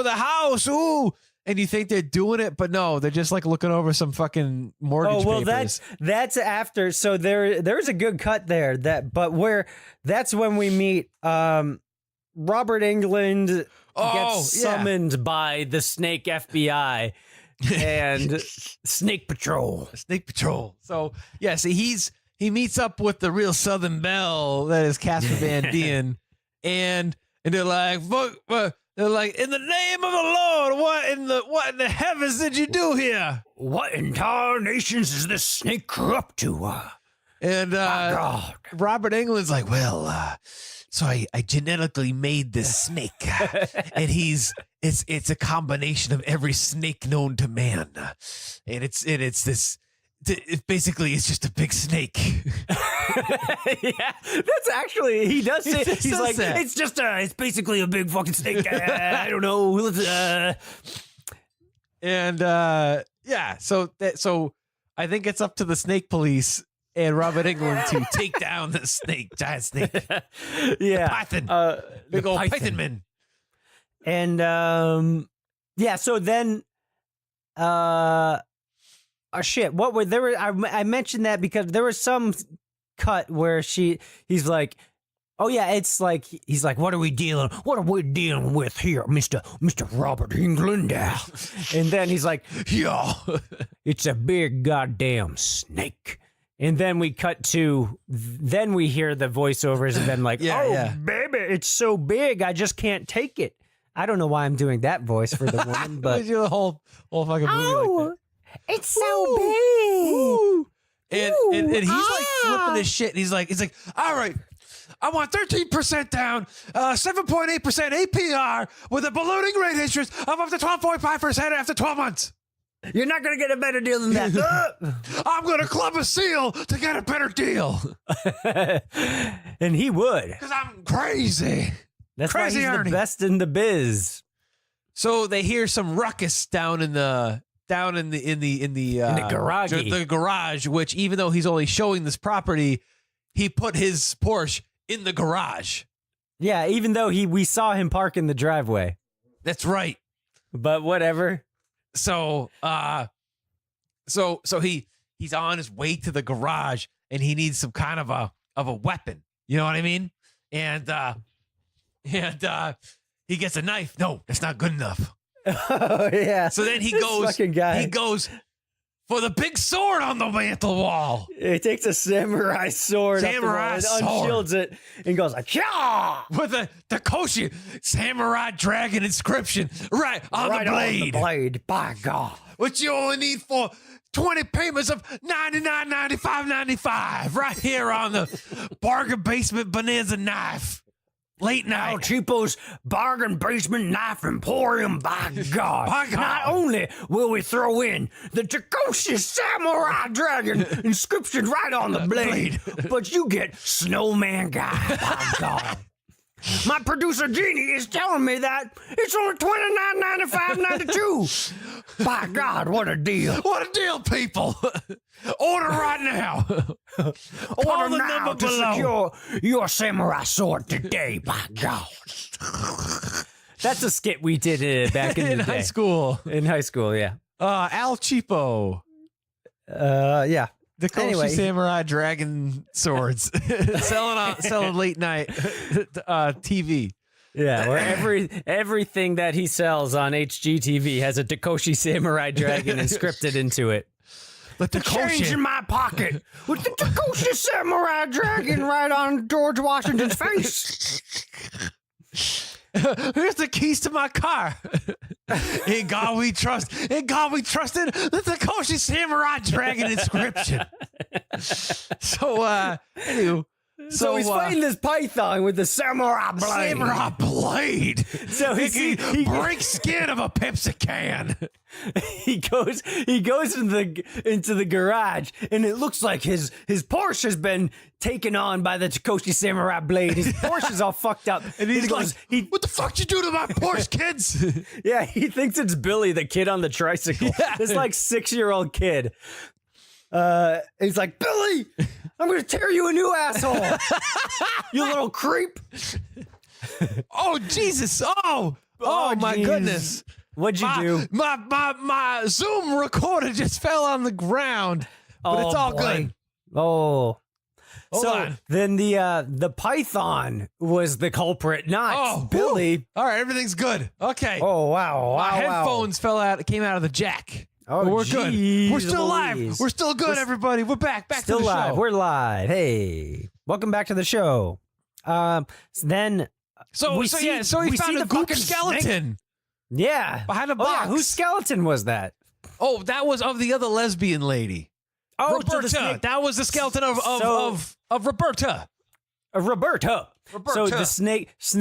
the house, ooh. And you think they're doing it, but no, they're just like looking over some fucking mortgage papers. That's after. So there's a good cut there. That's when we meet Robert Englund gets summoned by the Snake FBI and Snake Patrol. So yeah, see, he meets up with the real Southern Belle that is Casper Van Dien, and they're like, in the name of the Lord, what in the heavens did you do here? What in tarnations is this snake up to? And Robert Englund's like, well, so I genetically made this snake, and it's a combination of every snake known to man, and it's just a big snake. Yeah, that's actually, he does say, he's like, that. it's basically a big fucking snake. I don't know. So I think it's up to the snake police and Robert Englund to take down the giant snake. Yeah. The python. Big old python man. And so then shit, what were there? I mentioned that because there was some cut where he's like, oh yeah, it's like, he's like, what are we dealing with here, Mr. Robert Englund? And then he's like, yeah, it's a big goddamn snake. And then we cut to, then we hear the voiceovers and then like, baby, it's so big, I just can't take it. I don't know why I'm doing that voice for the woman, but the whole fucking movie like that. It's so big. And he's like flipping his shit. And he's like, all right, I want 13% down, 7.8% APR with a ballooning rate interest of up to 12.5% after 12 months. You're not going to get a better deal than that. I'm going to club a seal to get a better deal. And he would. Because I'm crazy. That's crazy why he's the best in the biz. So they hear some ruckus down in the garage. The garage, which even though he's only showing this property, he put his Porsche in the garage. Yeah, even though we saw him park in the driveway. That's right. But whatever. So he's on his way to the garage and he needs some kind of a weapon. You know what I mean? And he gets a knife. No, that's not good enough. Oh yeah. So then he goes for the big sword on the mantle wall. He takes a samurai sword, unshields it, and goes like, "Cha!" With the Koshi samurai dragon inscription right on the blade. On the blade, by God. Which you only need for 20 payments of $99.95.95 right here on the Bargain Basement Bonanza Knife. Late night. Al Cheapo's Bargain Basement Knife Emporium, by God. By God. Not only will we throw in the Takoshi Samurai Dragon inscription right on the blade, but you get Snowman Guy, by God. My producer Jeannie is telling me that it's only $29.95.92. By God, what a deal. What a deal, people. Order right now. Order the now number to below. secure your samurai sword today, by God. That's a skit we did back in the day. high school. In high school, yeah. Al Cheapo. Yeah. The Koshi Anyway. Samurai Dragon swords. selling late night TV. Yeah, where everything that he sells on HGTV has a Takoshi Samurai Dragon inscripted into it. The Change in Takoshi. my pocket with the Takoshi Samurai Dragon right on George Washington's face. Here's the keys to my car. In God we trust. In God we trust in the Takoshi Samurai Dragon inscription. So, anywho. So he's fighting this python with the samurai blade. Samurai blade. So he breaks skin of a Pepsi can. he goes into the garage, and it looks like his Porsche has been taken on by the Takoshi Samurai blade. His Porsche is all fucked up, And he goes, goes, what the fuck you do to my Porsche, kids? yeah, he thinks it's Billy, the kid on the tricycle. Yeah. This like 6-year-old kid. He's like, Billy, I'm gonna tear you a new asshole, you little creep. Oh, Jesus. Oh, my jeez. goodness. What'd you do? My Zoom recorder just fell on the ground, but it's all boy. good. Oh. Hold So on. then the python was the culprit, not Oh, Billy. whew. All right, everything's good. Okay. Oh wow! My Wow! headphones came out of the jack. Oh, But we're good. geez We're still live. Louise. We're still good, everybody. We're back Still to the live. show. We're live. Hey, welcome back to the show. Then So we he see found a the goop fucking skeleton yeah, behind a Oh, yeah, box. whose skeleton was that? Oh, that was of the other lesbian lady. Oh, Roberta. to the snake. That was the skeleton of Roberta. Roberta. So Roberta. the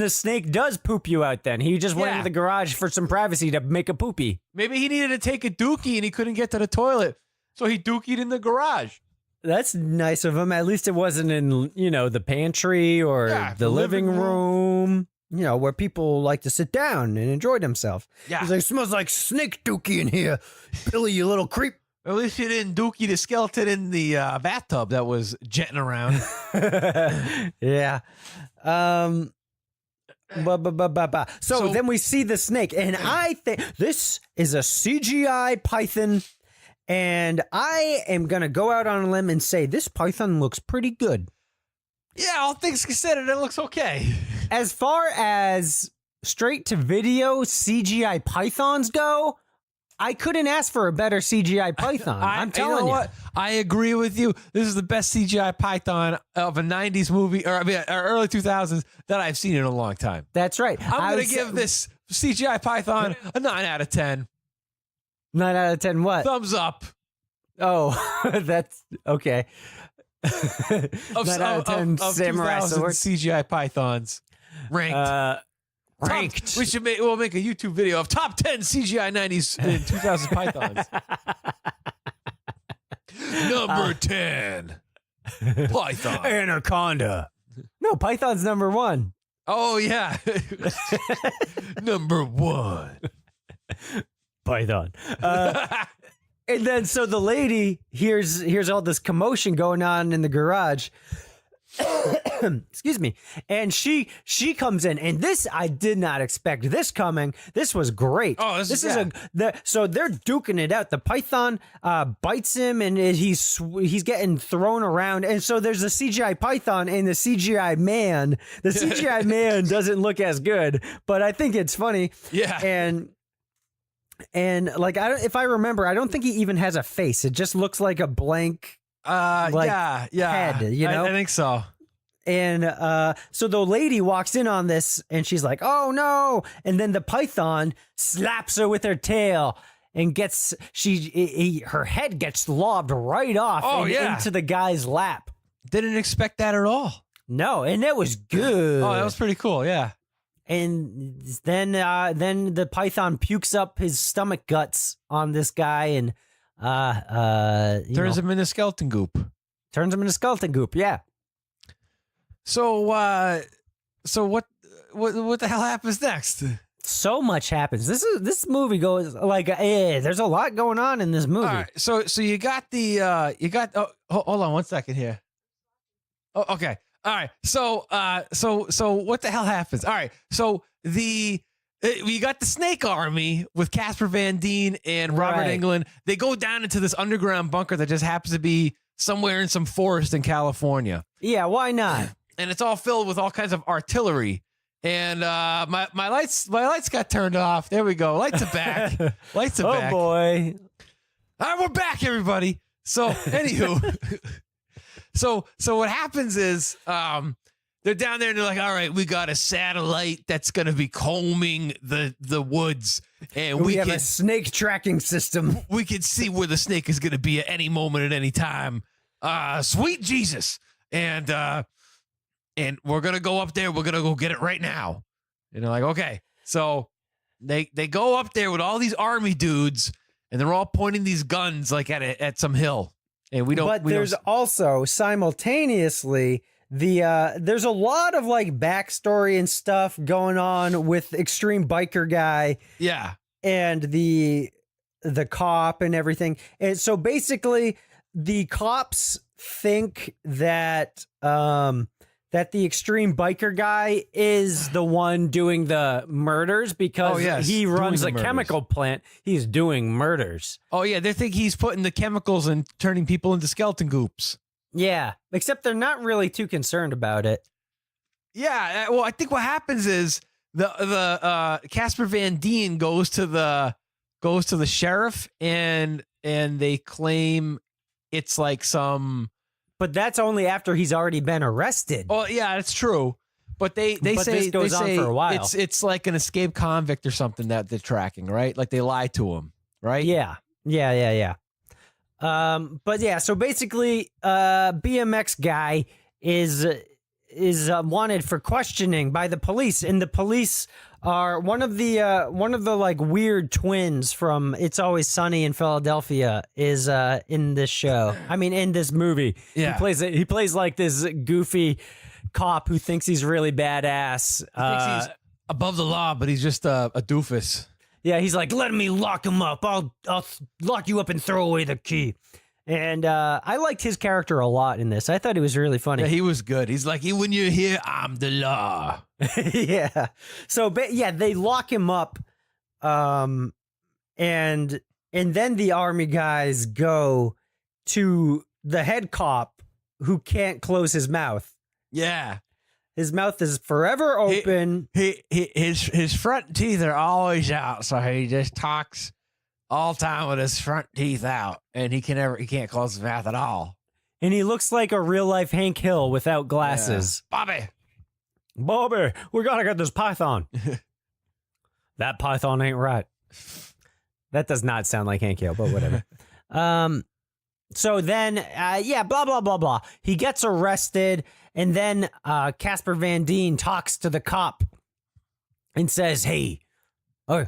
snake does poop you out. Then he just went Yeah. into the garage for some privacy to make a poopy. Maybe he needed to take a dookie and he couldn't get to the toilet, so he dookied in the garage. That's nice of him. At least it wasn't in the pantry or Yeah, the living room. Where people like to sit down and enjoy themselves. Yeah. He's like, smells like snake dookie in here. Billy, you little creep. At least he didn't dookie the skeleton in the bathtub that was jetting around. Yeah. So then we see the snake, and I think this is a CGI python, and I am going to go out on a limb and say this python looks pretty good. Yeah, all things considered, it looks okay. As far as straight to video CGI pythons go, I couldn't ask for a better CGI python. I'm telling you. What? I agree with you. This is the best CGI python of a 90s movie, or early 2000s that I've seen in a long time. That's right. I'm going to give this CGI python a 9 out of 10. 9 out of 10 what? Thumbs up. Oh, that's okay. 9 out of 10 samurai 2000 sword. CGI pythons ranked. Ranked. We'll make a YouTube video of top 10 CGI 90s and 2000s pythons. Number 10. Python. Anaconda. No, python's number 1. Oh, yeah. Number 1. Python. And then so the lady hears all this commotion going on in the garage. Excuse me. And she comes in, and this, I did not expect this coming. This was great. Oh, this is so they're duking it out. The python bites him, and he's getting thrown around. And so there's a CGI python and the CGI man. The CGI man doesn't look as good, but I think it's funny. Yeah. And like, if I remember, I don't think he even has a face. It just looks like a blank yeah. head, I think so. And so the lady walks in on this, and she's like, oh no. And then the python slaps her with her tail, and her head gets lobbed right off into the guy's lap. Didn't expect that at all. No, and it was good. Oh, that was pretty cool. Yeah. And then the python pukes up his stomach guts on this guy and turns him into skeleton goop. Turns him into skeleton goop. Yeah. So what the hell happens next? So much happens. This movie goes like there's a lot going on in this movie. All right, so you got hold on one second here. Oh, okay. All right. So what the hell happens? All right. So you got the Snake Army with Casper Van Dien and Robert Englund. They go down into this underground bunker that just happens to be somewhere in some forest in California. Yeah, why not? And it's all filled with all kinds of artillery. And my lights got turned off. There we go. Lights are back. Lights are back. Oh boy. All right, we're back, everybody. So anywho. So what happens is they're down there and they're like, all right, we got a satellite that's going to be combing the woods. And we have a snake tracking system. We can see where the snake is going to be at any moment, at any time. Sweet Jesus. And we're going to go up there. We're going to go get it right now. And they're like, okay. So they go up there with all these army dudes and they're all pointing these guns like at some hill. And there's also simultaneously there's a lot of like backstory and stuff going on with Extreme Biker Guy. Yeah. And the cop and everything. And so basically the cops think that the Extreme Biker Guy is the one doing the murders because he runs a chemical plant. He's doing murders. Oh, yeah. They think he's putting the chemicals and turning people into skeleton goops. Yeah. Except they're not really too concerned about it. Yeah. Well, I think what happens is the Casper Van Dien goes to the sheriff and they claim it's like some... But that's only after he's already been arrested. Oh yeah, that's true. But they say this goes on for a while. It's like an escaped convict or something that they're tracking, right? Like they lie to him, right? Yeah. But yeah, so basically, BMX guy is wanted for questioning by the police, and the police are one of the like weird twins from It's Always Sunny in Philadelphia is in this show. I mean, in this movie. Yeah. He plays like this goofy cop who thinks he's really badass. Thinks he's above the law, but he's just a doofus. Yeah, he's like, let me lock him up. I'll lock you up and throw away the key. And I liked his character a lot in this. I thought he was really funny. Yeah, he was good. He's like, when you're here, I'm the law. Yeah. So, they lock him up. And then the army guys go to the head cop who can't close his mouth. Yeah. His mouth is forever open. His front teeth are always out, so he just talks all time with his front teeth out, and he can't close his mouth at all. And he looks like a real life Hank Hill without glasses. Yeah. Bobby, we gotta get this python. That python ain't right. That does not sound like Hank Hill, but whatever. So then, blah, blah, blah, blah. He gets arrested, and then Casper Van Dien talks to the cop and says, we're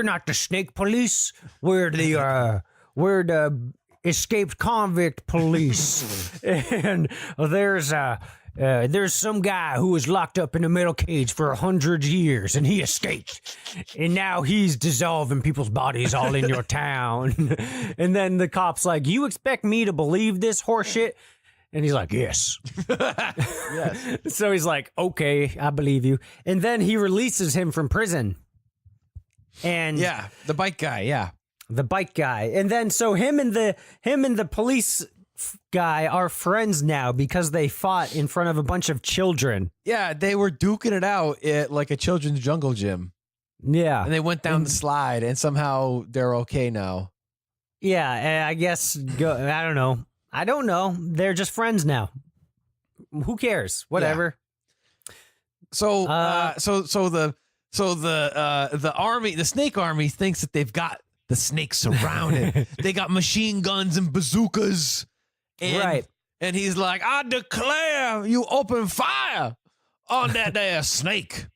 not the snake police. We're the escaped convict police. And there's some guy who was locked up in a metal cage for 100 years, and he escaped. And now he's dissolving people's bodies all in your town. And then the cop's like, you expect me to believe this horseshit? And he's like, yes. Yes. So he's like, okay, I believe you. And then he releases him from prison. And yeah, the bike guy, yeah. The bike guy. And then so him and the police guy are friends now because they fought in front of a bunch of children. Yeah, they were duking it out at like a children's jungle gym. Yeah. And they went down the slide, and somehow they're okay now. Yeah, I guess, I don't know. They're just friends now. Who cares? Whatever. Yeah. So So the army, the snake army, thinks that they've got the snake surrounded. They got machine guns and bazookas. And, Right. And he's like, I declare you open fire on that there snake.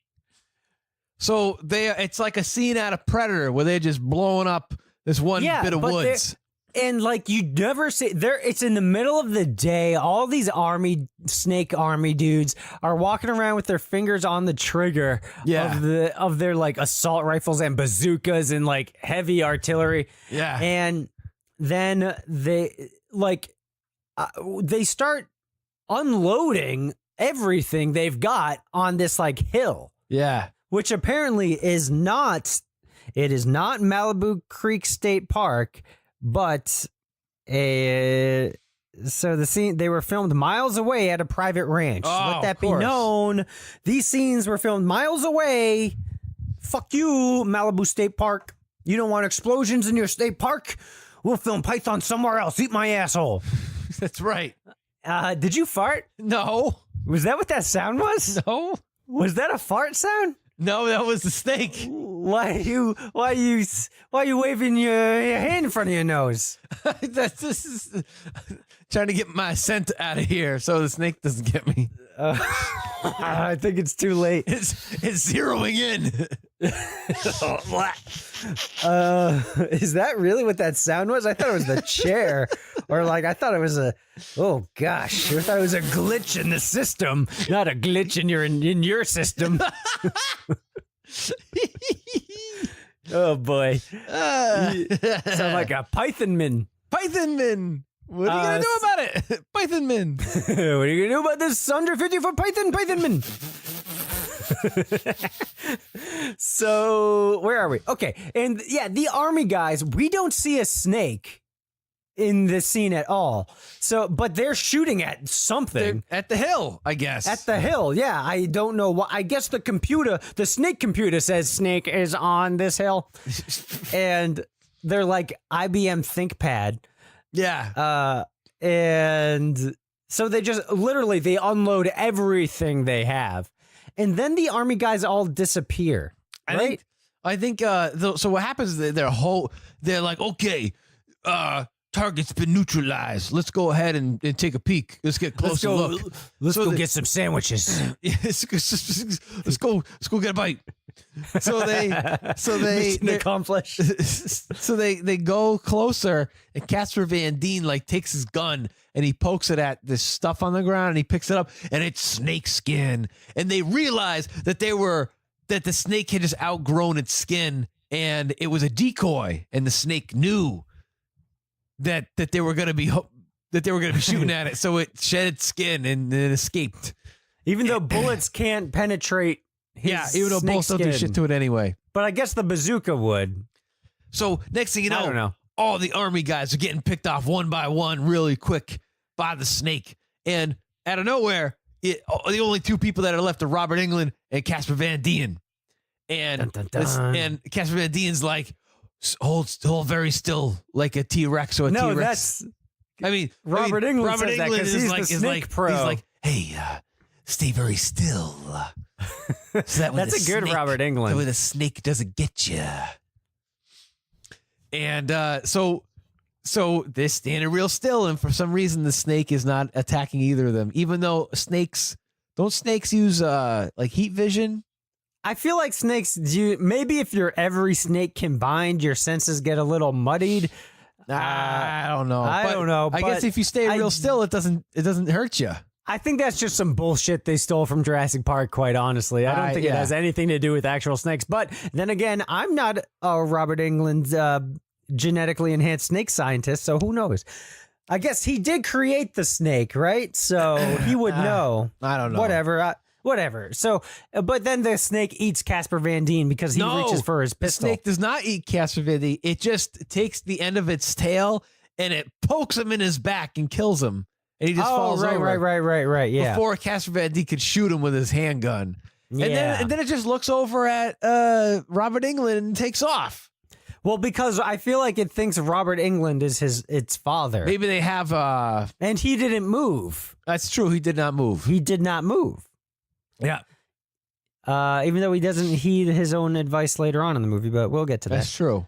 So it's like a scene out of Predator where they're just blowing up this one bit of woods. And like you never see there, it's in the middle of the day. All these snake army dudes are walking around with their fingers on the trigger of their like assault rifles and bazookas and like heavy artillery. Yeah. And then they start unloading everything they've got on this like hill. Yeah. Which apparently is not Malibu Creek State Park. But so the scene, they were filmed miles away at a private ranch. Let that be known. These scenes were filmed miles away. Fuck you, Malibu State Park. You don't want explosions in your state park? We'll film Python somewhere else. Eat my asshole. That's right. Did you fart? No. Was that what that sound was? No. Was that a fart sound? No, that was the snake. Why are you waving your hand in front of your nose? This is trying to get my scent out of here so the snake doesn't get me. I think it's too late. It's zeroing in. Is that really what that sound was? I thought it was the chair, or like I thought it was oh gosh, I thought it was a glitch in the system, not a glitch in your system. Oh boy, sound like a Python man. Python man. What are you gonna do about it, Python man? What are you gonna do about this 150-foot Python man? So where are we? Okay, and yeah, the army guys. We don't see a snake in this scene at all. So, but they're shooting at something. They're at the hill, I guess. At the hill, yeah. I don't know what. I guess the snake computer says snake is on this hill, and they're like IBM ThinkPad. Yeah. And so they just literally they unload everything they have, and then the army guys all disappear. Right? I think. So what happens? They're like, okay, target's been neutralized. Let's go ahead and take a peek. Let's get a closer look. Let's go get some sandwiches. Let's go get a bite. Mission accomplished. So they go closer, and Casper Van Dien like takes his gun and he pokes it at this stuff on the ground, and he picks it up, and it's snake skin. And they realize that the snake had just outgrown its skin, and it was a decoy, and the snake knew that they were going to be shooting at it, so it shed its skin and it escaped. Even though bullets can't penetrate his even though bullets don't do shit to it anyway. But I guess the bazooka would. So next thing you know, I don't know. All the army guys are getting picked off one by one really quick by the snake. And out of nowhere, the only two people that are left are Robert Englund and Casper Van Dien. And Dun, dun, dun. and Casper Van Dien's like, hold very still like a T-Rex or a No, T-Rex. Robert Englund says that 'cause he's the snake pro. He's like, hey, stay very still. So that's a good Robert Englund. That way the snake doesn't get you. And so they're standing real still, and for some reason the snake is not attacking either of them. Even though snakes use like heat vision? I feel like snakes maybe if you're every snake combined, your senses get a little muddied. I don't know. I don't know. I guess if you stay real still, it doesn't hurt you. I think that's just some bullshit they stole from Jurassic Park, quite honestly. I don't think it has anything to do with actual snakes. But then again, I'm not a Robert Englund genetically enhanced snake scientist, so who knows? I guess he did create the snake, right? So he would know. I don't know. Whatever. So, but then the snake eats Casper Van Dien because he reaches for his pistol. The snake does not eat Casper Van Dien. It just takes the end of its tail and it pokes him in his back and kills him. And he just falls over. Right. Yeah. Before Casper Van Dien could shoot him with his handgun. Yeah. And then it just looks over at Robert Englund and takes off. Well, because I feel like it thinks Robert Englund is its father. Maybe they have... and he didn't move. That's true. He did not move. He did not move. Yeah. Even though he doesn't heed his own advice later on in the movie, but we'll get to that. That's true.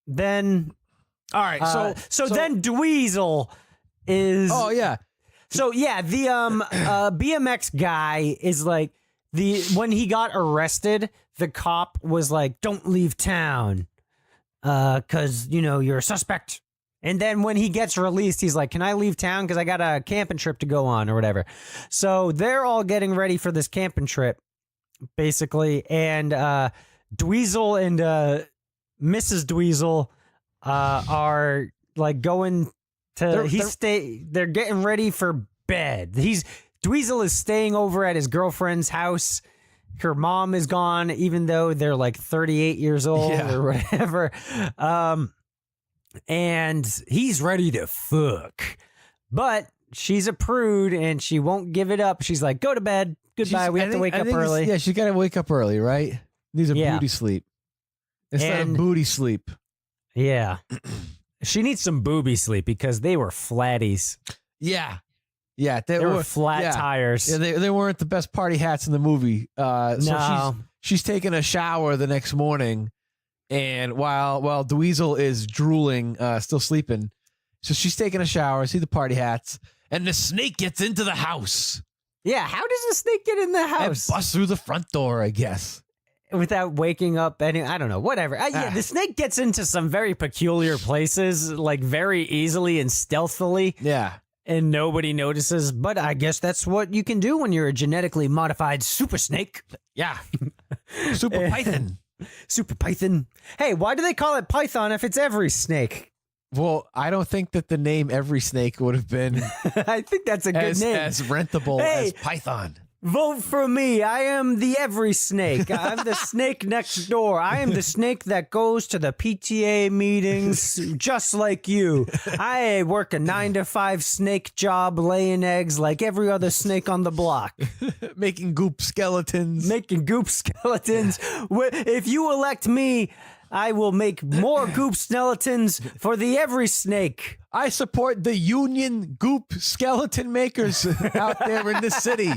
Then, All right. so then Dweezil is. Oh yeah. So yeah, the BMX guy is like when he got arrested, the cop was like, "Don't leave town, cause you're a suspect." And then when he gets released, he's like, "Can I leave town? Because I got a camping trip to go on or whatever." So they're all getting ready for this camping trip, basically, and Dweezil and Mrs. Dweezil are like going to. They're getting ready for bed. Dweezil is staying over at his girlfriend's house. Her mom is gone, even though they're like 38 years old or whatever. And he's ready to fuck. But she's a prude and she won't give it up. She's like, "Go to bed. Goodbye. We have to wake up early." Yeah, she's got to wake up early, right? These are booty sleep. Instead of booty sleep. Yeah. She needs some booby sleep because they were flatties. Yeah. Yeah. They were flat tires. Yeah, they weren't the best party hats in the movie. No. So she's taking a shower the next morning. And while Dweezil is drooling, still sleeping, so she's taking a shower, see the party hats, and the snake gets into the house. Yeah, how does the snake get in the house? And busts through the front door, I guess. Without waking up I don't know, whatever. Yeah, the snake gets into some very peculiar places, like very easily and stealthily. Yeah. And nobody notices, but I guess that's what you can do when you're a genetically modified super snake. Yeah. Super python. Super python. Hey, why do they call it python if it's every snake? Well, I don't think that the name every snake would have been I think that's a good name. As rentable as python. Vote for me. I am the every snake. I'm the snake next door. I am the snake that goes to the PTA meetings just like you. I work a 9-to-5 snake job laying eggs like every other snake on the block. Making goop skeletons. If you elect me, I will make more goop skeletons for the every snake. I support the union goop skeleton makers out there in the city.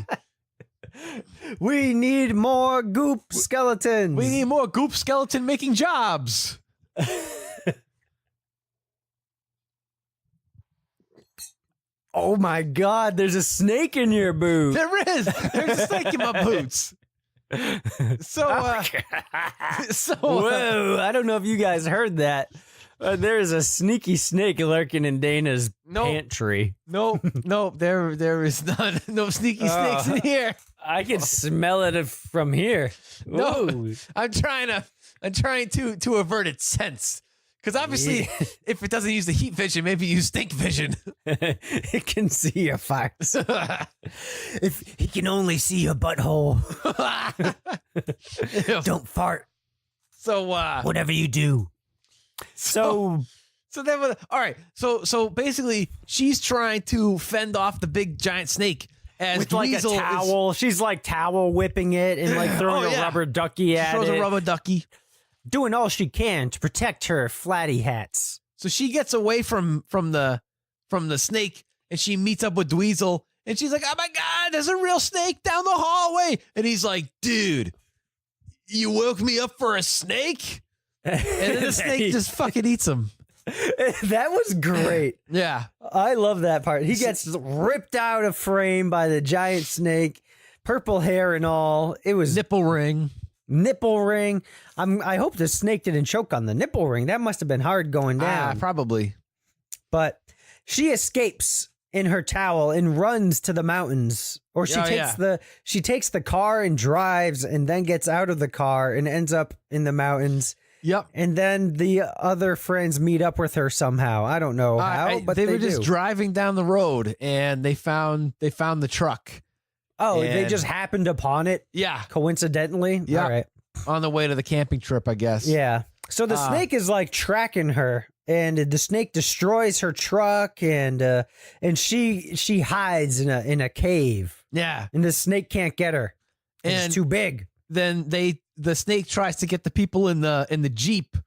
We need more goop skeletons. We need more goop skeleton making jobs. Oh my God, there's a snake in your boot. There is. There's a snake in my boots. Whoa, I don't know if you guys heard that. There's a sneaky snake lurking in Dana's pantry. No, there is no sneaky snakes in here. I can smell it from here. No, Ooh. I'm trying to avert its sense. Because obviously, if it doesn't use the heat vision, maybe use stink vision. It can see your farts. If he can only see your butthole, don't fart. So whatever you do. So then, all right. So basically, she's trying to fend off the big giant snake with like a towel. She's like towel whipping it and like throwing a rubber ducky at it. Throws a rubber ducky. Doing all she can to protect her flatty hats. So she gets away from the snake and she meets up with Dweezil and she's like, "Oh my God, there's a real snake down the hallway." And he's like, "Dude, you woke me up for a snake?" And then the snake just fucking eats him. That was great. Yeah. I love that part. He gets ripped out of frame by the giant snake, purple hair and all. It was nipple ring. I hope the snake didn't choke on the nipple ring. That must have been hard going down. Probably. But she escapes in her towel and runs to the mountains. Or she takes the car and drives and then gets out of the car and ends up in the mountains. Yep. And then the other friends meet up with her somehow. I don't know how, but they were just driving down the road and they found the truck. Oh, they just happened upon it? Yeah. Coincidentally? Yeah. All right. On the way to the camping trip, I guess. Yeah. So the snake is like tracking her, and the snake destroys her truck, and she hides in a cave. Yeah. And the snake can't get her. It's too big. Then the snake tries to get the people in the Jeep,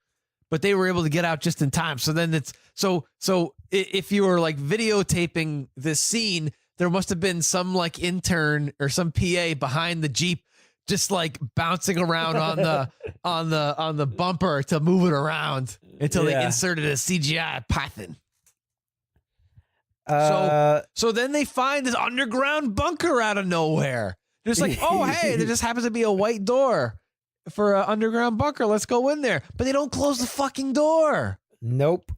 but they were able to get out just in time. So then it's so if you were like videotaping this scene, there must have been some like intern or some PA behind the Jeep just like bouncing around on the bumper to move it around until they inserted a CGI python. So then they find this underground bunker out of nowhere. Just like, oh, hey, there just happens to be a white door for an underground bunker. Let's go in there. But they don't close the fucking door. Nope.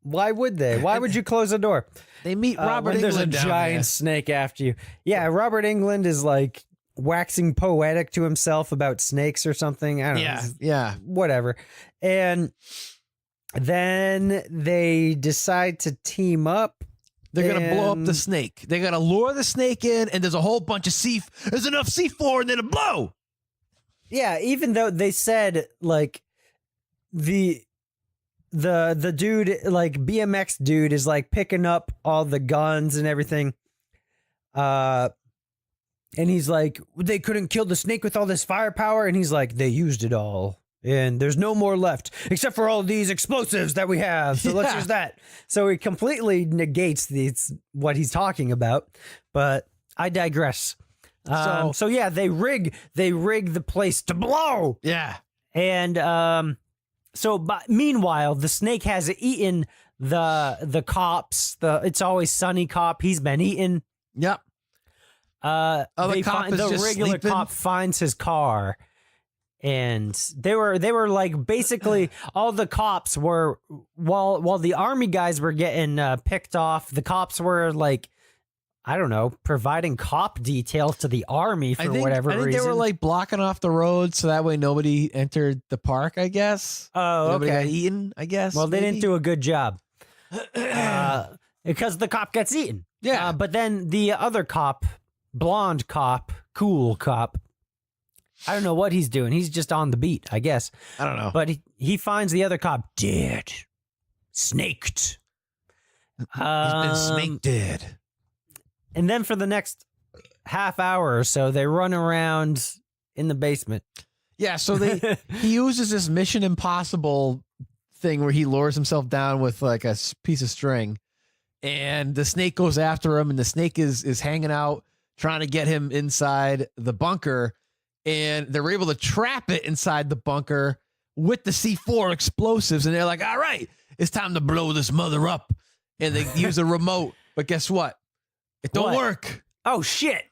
Why would they? Why would you close the door? They meet Robert when Englund there's a down giant there. snake after you. Yeah, Robert Englund is like waxing poetic to himself about snakes or something. I don't know. Yeah. Whatever. And then they decide to team up. They're going to blow up the snake. They got to lure the snake in, and there's a whole bunch of there's enough C4, and then it blow. Yeah, even though they said, like, the dude, like, BMX dude is, like, picking up all the guns and everything. And he's like, they couldn't kill the snake with all this firepower. And he's like, they used it all. And there's no more left except for all these explosives that we have. So let's use that. So he completely negates what he's talking about. But I digress. So yeah, they rig the place to blow. Yeah. And but meanwhile, the snake has eaten the cops. It's Always Sunny cop. He's been eaten. Yep. The regular sleeping. cop finds his car. And they were like basically all the cops were while the army guys were getting picked off, the cops were like, I don't know, providing cop details to the army for whatever reason. I think they were like blocking off the road so that way nobody entered the park, I guess. Oh, nobody okay. got eaten, I guess. Well, they maybe? didn't do a good job because the cop gets eaten. Yeah. But then the other cop, blonde cop, cool cop, I don't know what he's doing. He's just on the beat, I guess. I don't know. But he finds the other cop dead. Snaked. He's been snake dead. And then for the next half hour or so, they run around in the basement. Yeah, so he uses this Mission Impossible thing where he lures himself down with like a piece of string. And the snake goes after him, and the snake is hanging out, trying to get him inside the bunker. And they're able to trap it inside the bunker with the C4 explosives. And they're like, all right, it's time to blow this mother up. And they use a remote. But guess what? It don't work. Oh, shit.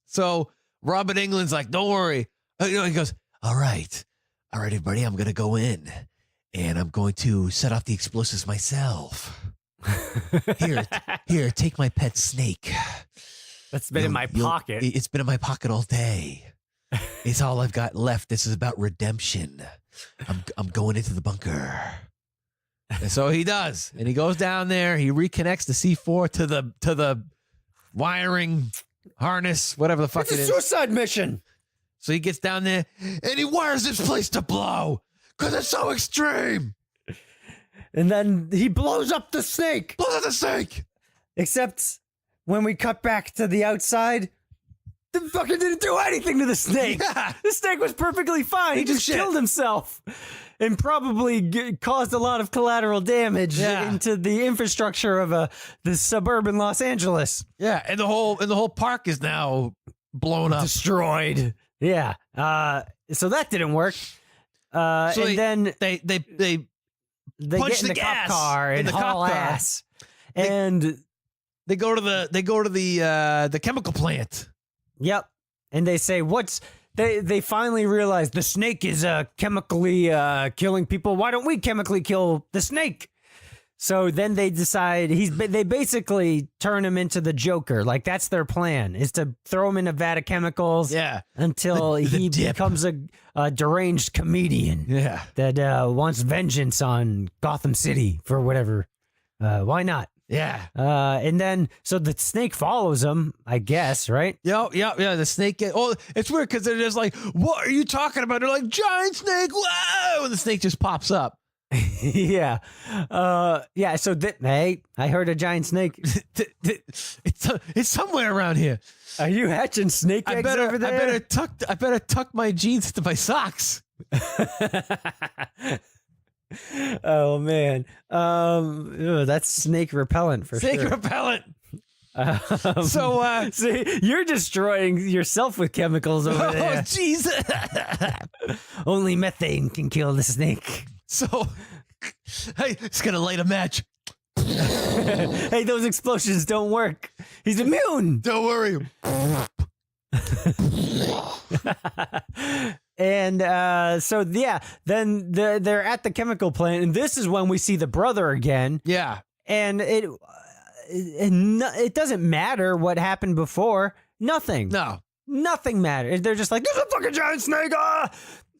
So Robert Englund's like, don't worry. He goes, all right, everybody, I'm going to go in. And I'm going to set off the explosives myself. Here, take my pet snake. That's been in my pocket. It's been in my pocket all day. It's all I've got left. This is about redemption. I'm going into the bunker. And so he does. And he goes down there. He reconnects the C4 to the wiring harness, whatever the fuck It's it a is. suicide mission. So he gets down there and he wires this place to blow because it's so extreme. And then he blows up the snake. Blows up the snake. Except when we cut back to the outside, the fucking didn't do anything to the snake. Yeah. The snake was perfectly fine. He just killed himself and probably caused a lot of collateral damage into the infrastructure of the suburban Los Angeles. Yeah, and the whole park is now blown up, destroyed. Yeah. So that didn't work. Then they punch get in the cop car and haul ass. And they go to the chemical plant. Yep. And they say, they finally realize the snake is chemically killing people. Why don't we chemically kill the snake? So then they decide they basically turn him into the Joker. Like that's their plan, is to throw him in a vat of chemicals until he becomes a deranged comedian that wants vengeance on Gotham City for whatever. Why not? Yeah. And then, so the snake follows him, I guess, right? Yeah. The snake. It's weird because they're just like, what are you talking about? They're like, giant snake. Whoa. And the snake just pops up. Yeah. So hey, I heard a giant snake. It's somewhere around here. Are you hatching snake eggs over there? I better tuck my jeans into my socks. Oh man, that's snake repellent for sure. Snake repellent. See, you're destroying yourself with chemicals over there. Oh, jeez. Only methane can kill the snake. So, hey, it's going to light a match. Hey, those explosions don't work. He's immune. Don't worry. And then they're at the chemical plant, and this is when we see the brother again. Yeah. And it doesn't matter what happened before. Nothing. No. Nothing matters. They're just like, there's a fucking giant snake.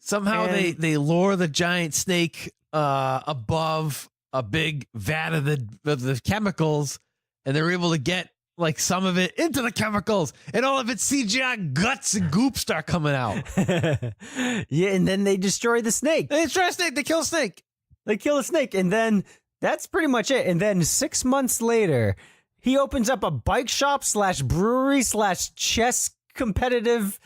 Somehow they lure the giant snake above a big vat of the chemicals, and they're able to get like some of it into the chemicals, and all of its CGI guts and goop start coming out. Yeah, and then they destroy the snake. They destroy a snake. They kill a snake. They kill a snake, and then that's pretty much it. And then 6 months later, he opens up a bike shop / brewery / chess competitive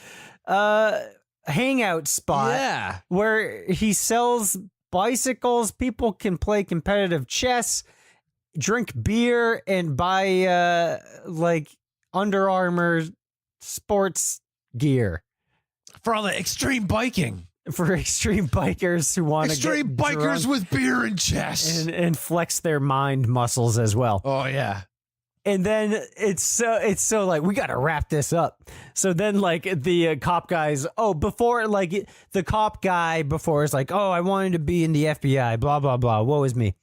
hangout spot. Yeah. Where he sells bicycles. People can play competitive chess, drink beer, and buy like Under Armour sports gear For all the extreme biking. for extreme bikers who want to Extreme get bikers drunk with beer and chess. and flex their mind muscles as well. Oh, yeah. And then it's so like, we got to wrap this up. So then like the cop guys, the cop guy before is like, oh, I wanted to be in the FBI, blah, blah, blah. Woe is me.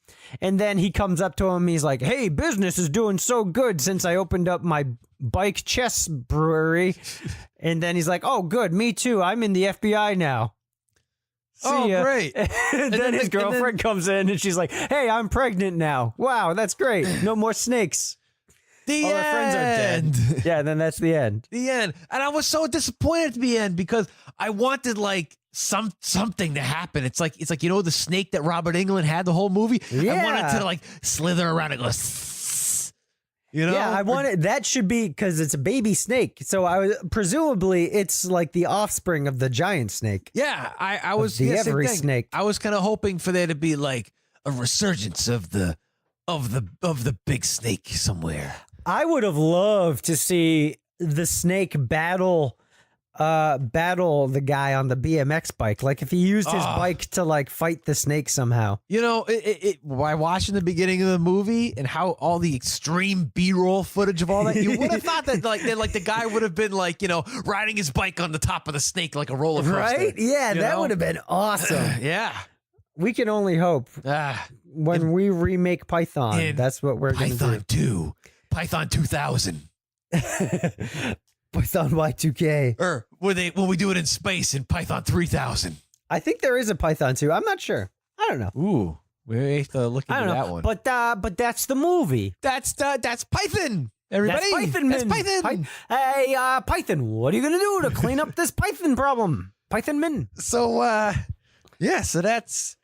And then he comes up to him. He's like, hey, business is doing so good since I opened up my bike chess brewery. And then he's like, oh, good. Me too. I'm in the FBI now. See ya. Great. And then his girlfriend comes in and she's like, hey, I'm pregnant now. Wow, that's great. No more snakes. The All end. our friends are dead. Yeah, then that's the end. The end. And I was so disappointed at the end because I wanted like something to happen. It's like the snake that Robert Englund had the whole movie. Yeah. I wanted to like slither around and go. Sss, Yeah, I wanted that should be because it's a baby snake. So presumably it's like the offspring of the giant snake. Yeah, I was the same every thing. snake. I was kind of hoping for there to be like a resurgence of the big snake somewhere. I would have loved to see the snake battle the guy on the BMX bike. Like if he used his bike to like fight the snake somehow. You know, by watching the beginning of the movie and how all the extreme B-roll footage of all that, you would have thought that like the guy would have been like, you know, riding his bike on the top of the snake like a roller coaster. Right? Yeah, that would have been awesome. Yeah. We can only hope when we remake Python. That's what we're going to do. Python 2. Python 2000. Python Y2K. Or will we do it in space in Python 3000? I think there is a Python 2. I'm not sure. I don't know. Ooh, we have to look into that one. But that's the movie. That's Python. Everybody, that's Python. That's Python. Hey, Python, what are you gonna do to clean up this Python problem? Python Min. So, so that's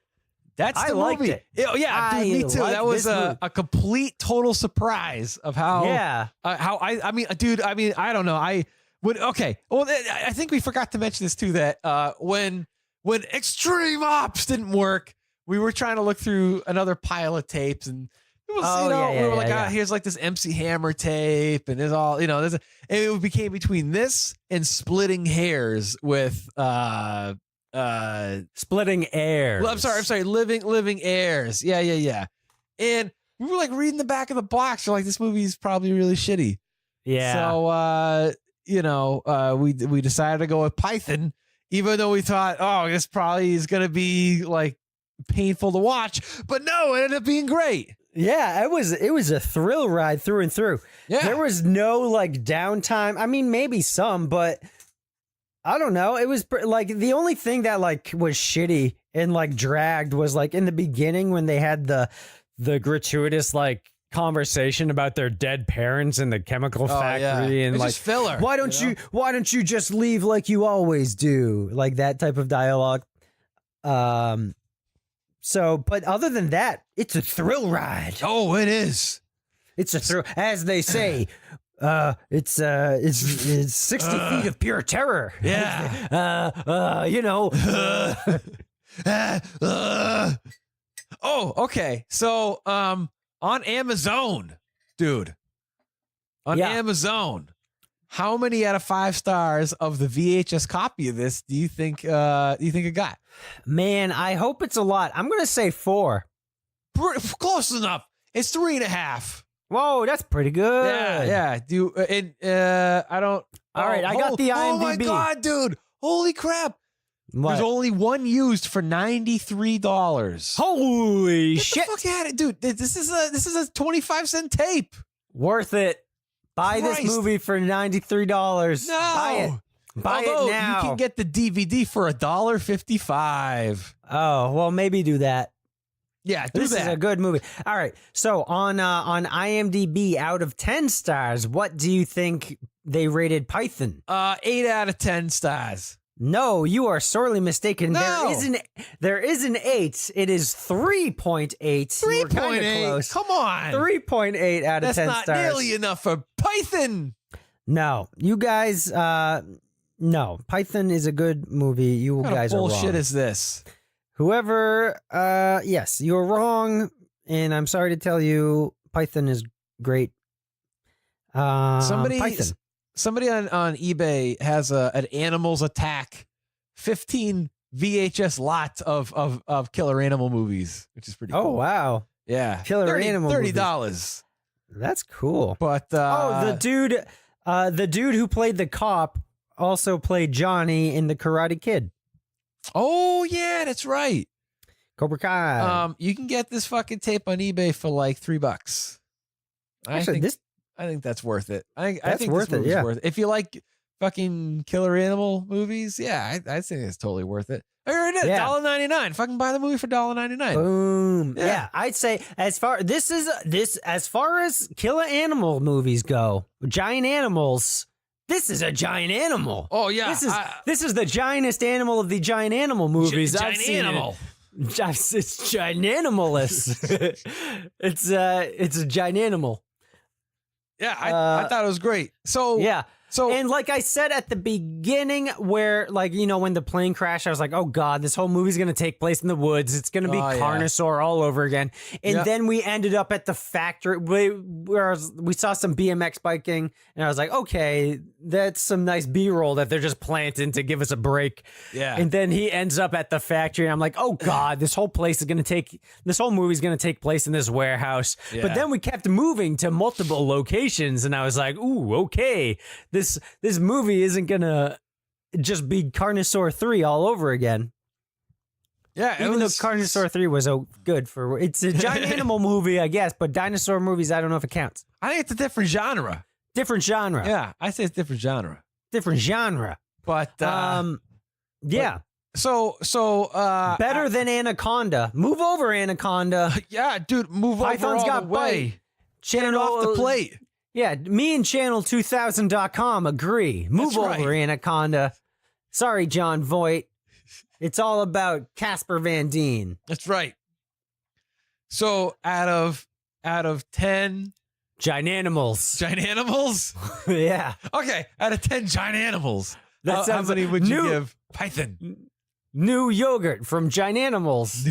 I the liked movie. it. Yeah, dude, me too. That was a complete total surprise of how. Yeah. I mean, dude. I mean, I don't know. I think we forgot to mention this too. That when Extreme Ops didn't work, we were trying to look through another pile of tapes, and we were like, here's like this MC Hammer tape, and there's all and it became between this and Splitting Hairs with Splitting Heirs. I'm sorry, Living Heirs. Yeah. And we were like reading the back of the box. We're like, this movie is probably really shitty. Yeah. So we decided to go with Python, even though we thought, this probably is gonna be like painful to watch. But no, it ended up being great. Yeah, it was a thrill ride through and through. Yeah. There was no like downtime. I mean, maybe some, but I don't know. It was like the only thing that like was shitty and like dragged was like in the beginning when they had the gratuitous like conversation about their dead parents in the chemical factory and it's like just filler. Why don't you just leave like you always do? Like that type of dialogue. So, but other than that, it's a thrill ride. Oh, it is. It's a thrill, as they say. It's 60 feet of pure terror. Yeah. Oh, okay. So, on Amazon, dude, on Amazon. How many out of 5 stars of the VHS copy of this do you think it got? Man, I hope it's a lot. I'm gonna say 4. Close enough. It's 3.5. Whoa, that's pretty good. Yeah. I don't. All right, I got the IMDb. Oh my god, dude! Holy crap! What? There's only one used for $93. Holy Get shit! the fuck out of it, dude! This is a 25-cent tape. Worth it. Buy this Christ. movie for $93. No, Buy it. Buy Although, it now. You can get the DVD for $1.55. Oh well, maybe do that. Yeah, This is a good movie. All right, so on IMDb, out of 10 stars, what do you think they rated Python? 8 out of 10 stars. No, you are sorely mistaken. No. There is an 8. It is 3.8. 3.8. Close. Come on. 3.8 out of 10 That's stars. not nearly enough for Python. No, you guys. No, Python is a good movie. You What kind guys of are wrong. bullshit is this? Whoever. Yes, you're wrong, and I'm sorry to tell you, Python is great. Python. Somebody on eBay has an Animals Attack 15 VHS lot of killer animal movies, which is pretty cool. Oh wow, Yeah. Killer animal movies. $30. That's cool. But the dude who played the cop also played Johnny in The Karate Kid. Oh yeah, that's right. Cobra Kai. You can get this fucking tape on eBay for like $3. Actually, I think that's worth it. I That's think worth this it, movie's yeah. worth it. If you like fucking killer animal movies, yeah, I think it's totally worth it. I already did. Yeah. $1.99. Fucking buy the movie for $1.99. Boom. Yeah. Yeah, I'd say as far as killer animal movies go, giant animals. This is a giant animal. Oh yeah, This is the giantest animal of the giant animal movies I've giant seen. animal. It's giant animalist. it's a giant animal. Yeah, I thought it was great. So Yeah. So And like I said at the beginning, where like, you know, when the plane crashed, I was like, oh God, this whole movie's going to take place in the woods. It's going to be Oh, yeah. Carnosaur all over again. And Yep. then we ended up at the factory where we saw some BMX biking. And I was like, okay, that's some nice B-roll that they're just planting to give us a break. yeah, And then he ends up at the factory. And I'm like, oh God, this whole movie's going to take place in this warehouse. Yeah. But then we kept moving to multiple locations. And I was like, ooh, okay. This movie isn't going to just be Carnosaur 3 all over again. yeah. Even though Carnosaur 3 was good for... It's a giant animal movie, I guess. But dinosaur movies, I don't know if it counts. I think it's a different genre. Different genre. Yeah, I say it's different genre. Different genre. But Yeah. so Better than Anaconda. Move over, Anaconda. yeah, dude, move Python's over all got the way. bite. Get it off the plate. Yeah, me and Channel2000.com agree. Move That's over, right. Anaconda. Sorry, John Voight. It's all about Casper Van Dien. That's right. So out of 10 Giant animals. giant animals, Yeah. okay, out of 10 giant animals, That how sounds many like would you new- give Python? New yogurt from Giant Animals.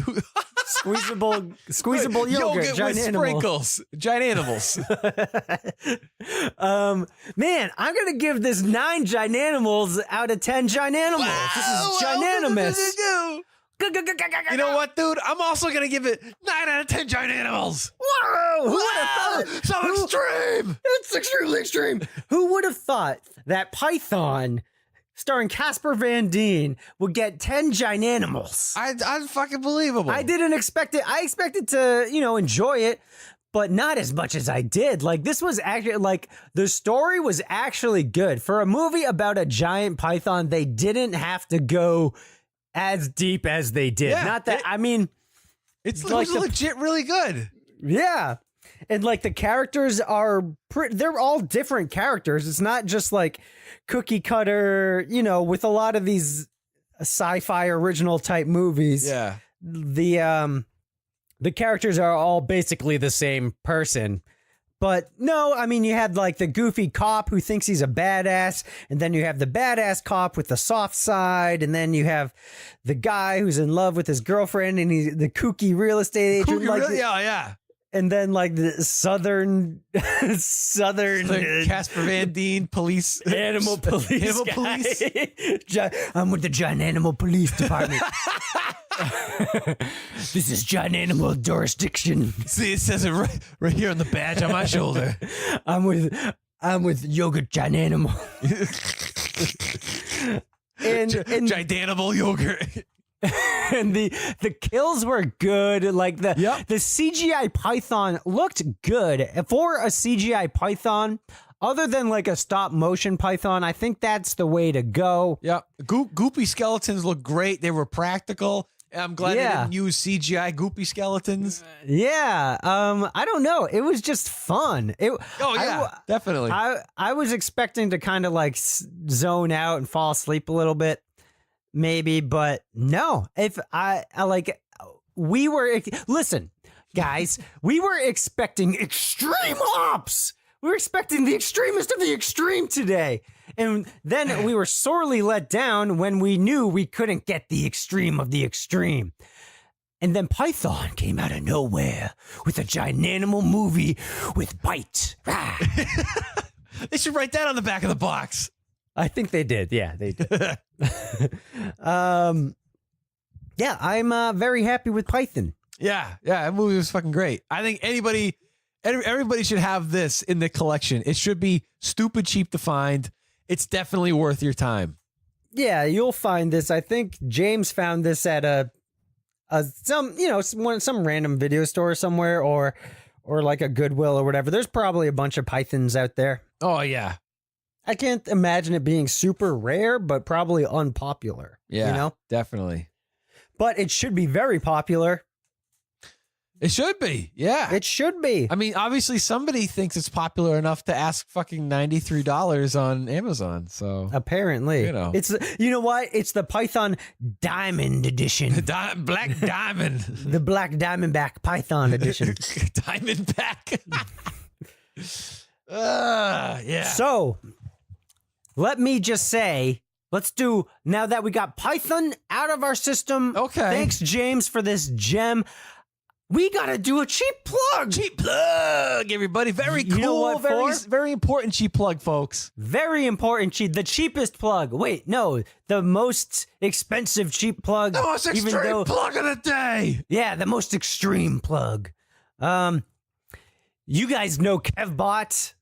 Squeezable yogurt, Giant with Animal. sprinkles. Giant animals. Man, I'm gonna give this 9 Giant Animals out of 10 Giant Animals. This is ginormous. You know what, dude? I'm also gonna give it 9 out of 10 giant animals. Whoa! Who would have thought? So extreme. It's extremely extreme. Who would have thought that Python, starring Casper Van Dien, would get 10 giant animals? I fucking believable. I didn't expect it. I expected to, enjoy it, but not as much as I did. Like, this was actually, like, the story was actually good. For a movie about a giant python, they didn't have to go as deep as they did. Yeah, Not that, It's like the- legit really good. yeah. And like the characters are they're all different characters. It's not just like cookie cutter, with a lot of these sci-fi original type movies. Yeah. The characters are all basically the same person. But no, you had like the goofy cop who thinks he's a badass, and then you have the badass cop with the soft side, and then you have the guy who's in love with his girlfriend, and he's the kooky real estate agent. Yeah. and then like the southern Casper Van Dien police animal police. Animal guy. police. I'm with the Ginanimal Police Department. This is Ginanimal jurisdiction. See, it says it right here on the badge on my shoulder. I'm with Yogurt Ginanimal. and Ginanimal yogurt. and the kills were good. Like the CGI python looked good for a CGI python. Other than like a stop motion python, I think that's the way to go. Yeah, goopy skeletons look great. They were practical. I'm glad they didn't use CGI goopy skeletons. Yeah, I don't know. It was just fun. Definitely. I was expecting to kind of like zone out and fall asleep a little bit, maybe, but no. If I like, we were listen, guys. We were expecting extreme ops. We were expecting the extremist of the extreme today. And then we were sorely let down when we knew we couldn't get the extreme of the extreme. And then Python came out of nowhere with a Ginanimal movie with Bite. They should write that on the back of the box. I think they did. Yeah, they did. Yeah, I'm very happy with Python. Yeah, that movie was fucking great. I think everybody should have this in the collection. It should be stupid cheap to find. It's definitely worth your time. Yeah, you'll find this. I think James found this at some random video store somewhere or like a Goodwill or whatever. There's probably a bunch of pythons out there. Oh yeah. I can't imagine it being super rare, but probably unpopular. Yeah, definitely. But it should be very popular. It should be. Yeah. It should be. I mean, obviously somebody thinks it's popular enough to ask fucking $93 on Amazon. So apparently, it's what? It's the Python Diamond Edition. Black Diamond. The Black Diamondback Python Edition. Diamondback. Yeah. So let me just say, now that we got Python out of our system. Okay. Thanks, James, for this gem. We gotta do a cheap plug. Cheap plug, everybody. Very cool. You know what very important cheap plug, folks. Very important cheap. The cheapest plug. Wait, no. The most expensive cheap plug. The most extreme plug of the day. Yeah, the most extreme plug. You guys know Kevbot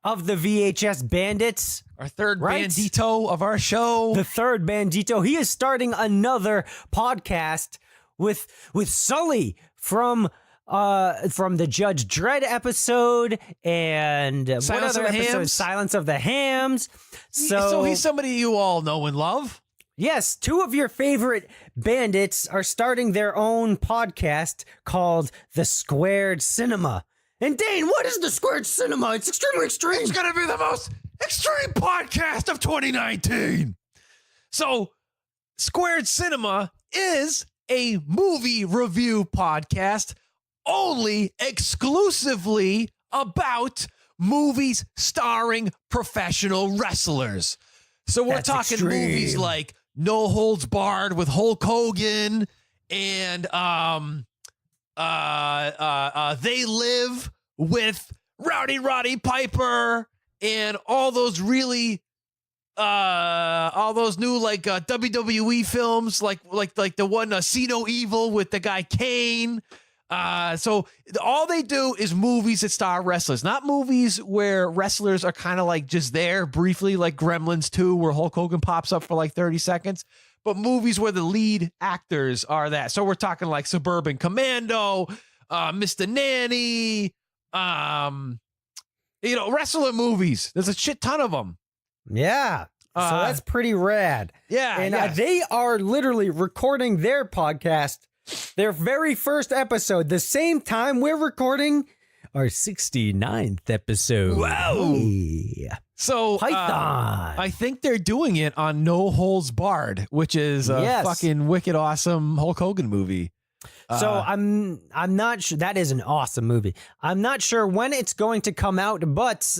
of the VHS Bandits. Our third bandito of our show. The third bandito. He is starting another podcast with Sully from the Judge Dredd episode and what other episode? Silence of the Hams. So he's somebody you all know and love. Yes, two of your favorite bandits are starting their own podcast called The Squared Cinema. And Dane, what is The Squared Cinema? It's extremely extreme. It's going to be the most extreme podcast of 2019. So, Squared Cinema is a movie review podcast only exclusively about movies starring professional wrestlers. So we're talking movies like No Holds Barred with Hulk Hogan and They Live with Roddy Piper and all those really all those new like WWE films like the one See No Evil with the guy Kane. So all they do is movies that star wrestlers, not movies where wrestlers are kind of like just there briefly, like Gremlins 2, where Hulk Hogan pops up for like 30 seconds, but movies where the lead actors are that. So we're talking like Suburban Commando, Mr. Nanny, wrestler movies. There's a shit ton of them. Yeah. So that's pretty rad. Yeah. And they are literally recording their podcast, their very first episode, the same time we're recording our 69th episode. Wow. Hey. So Python. I think they're doing it on No Holds Barred, which is a fucking wicked awesome Hulk Hogan movie. So I'm not sure. That is an awesome movie. I'm not sure when it's going to come out, but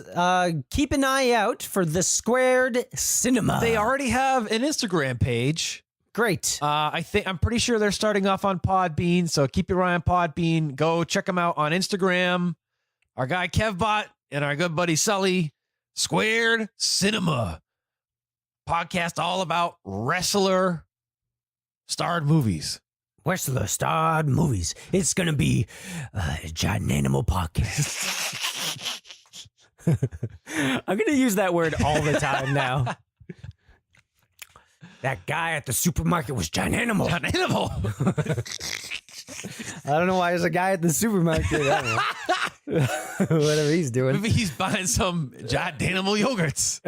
keep an eye out for The Squared Cinema. They already have an Instagram page. Great. I'm pretty sure they're starting off on Podbean, so keep your eye on Podbean. Go check them out on Instagram. Our guy Kevbot and our good buddy Sully, Squared Cinema podcast, all about wrestler starred movies. Wrestler starred movies. It's gonna be a Ginanimal podcast. I'm going to use that word all the time now. That guy at the supermarket was Ginanimal. Ginanimal. I don't know why there's a guy at the supermarket. I don't know. Whatever he's doing. Maybe he's buying some Ginanimal yogurts.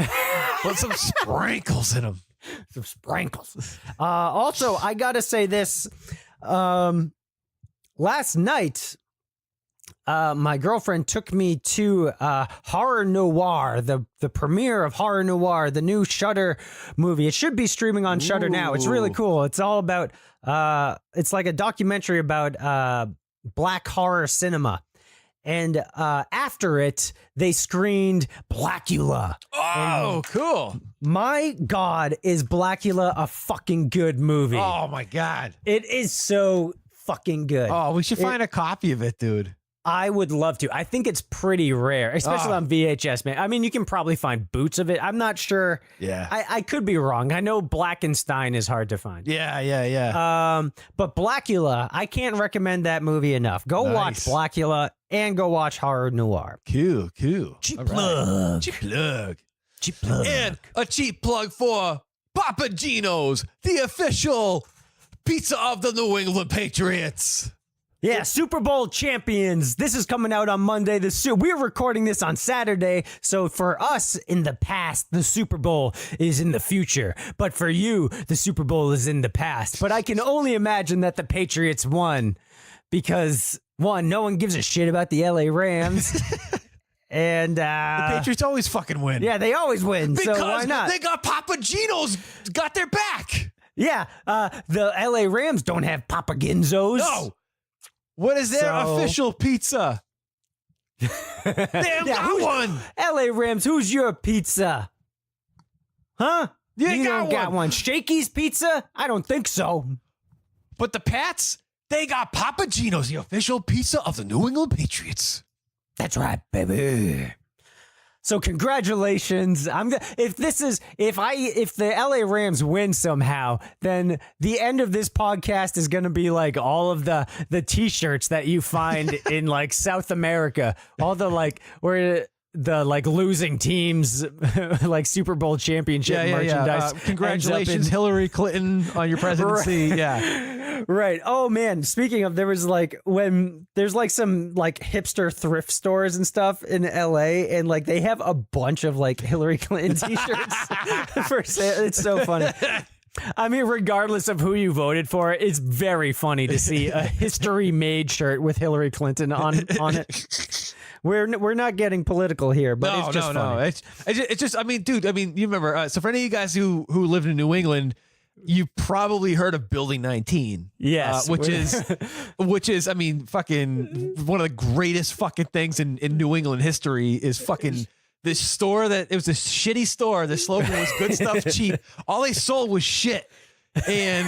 Put some sprinkles in them. Some sprinkles. Also, I got to say this. Last night, my girlfriend took me to Horror Noir, the premiere of Horror Noir, the new Shudder movie. It should be streaming on Shudder now. It's really cool. It's all about, it's like a documentary about black horror cinema. And after it, they screened Blackula. Oh, cool. My God, is Blackula a fucking good movie? Oh, my God. It is so fucking good. Oh, we should find a copy of it, dude. I would love to. I think it's pretty rare, especially on VHS, man. I mean, you can probably find boots of it. I'm not sure. Yeah. I could be wrong. I know Blackenstein is hard to find. Yeah. But Blackula, I can't recommend that movie enough. Go watch Blackula and go watch Horror Noir. Cool. Cheap plug. Cheap plug. Cheap plug. And a cheap plug for Papa Gino's, the official pizza of the New England Patriots. Yeah, Super Bowl champions. This is coming out on Monday. We're recording this on Saturday. So for us in the past, the Super Bowl is in the future. But for you, the Super Bowl is in the past. But I can only imagine that the Patriots won because, one, no one gives a shit about the LA Rams. And the Patriots always fucking win. Yeah, they always win. Because so why not? they got Papa Gino's got their back. Yeah, the LA Rams don't have Papa Ginzos. No. What is their official pizza? They haven't got one. LA Rams, who's your pizza? Huh? You don't got one. Shakey's Pizza? I don't think so. But the Pats, they got Papa Gino's, the official pizza of the New England Patriots. That's right, baby. So congratulations. If the LA Rams win somehow, then the end of this podcast is going to be like all of the t-shirts that you find in like South America, all the like where the like losing teams like Super Bowl championship merchandise. Congratulations, Hillary Clinton, on your presidency. Right. Yeah. Right. Oh man. Speaking of, there was like when there's like some like hipster thrift stores and stuff in LA, and like they have a bunch of like Hillary Clinton t-shirts for sale. It's so funny. I mean, regardless of who you voted for, it's very funny to see a history-made shirt with Hillary Clinton on it. We're not getting political here, but it's just funny. It's just, I mean, dude, you remember, so for any of you guys who lived in New England, you probably heard of Building 19. Yes. Which is, I mean, fucking one of the greatest fucking things in New England history is fucking this store it was a shitty store. The slogan was good stuff cheap. All they sold was shit. And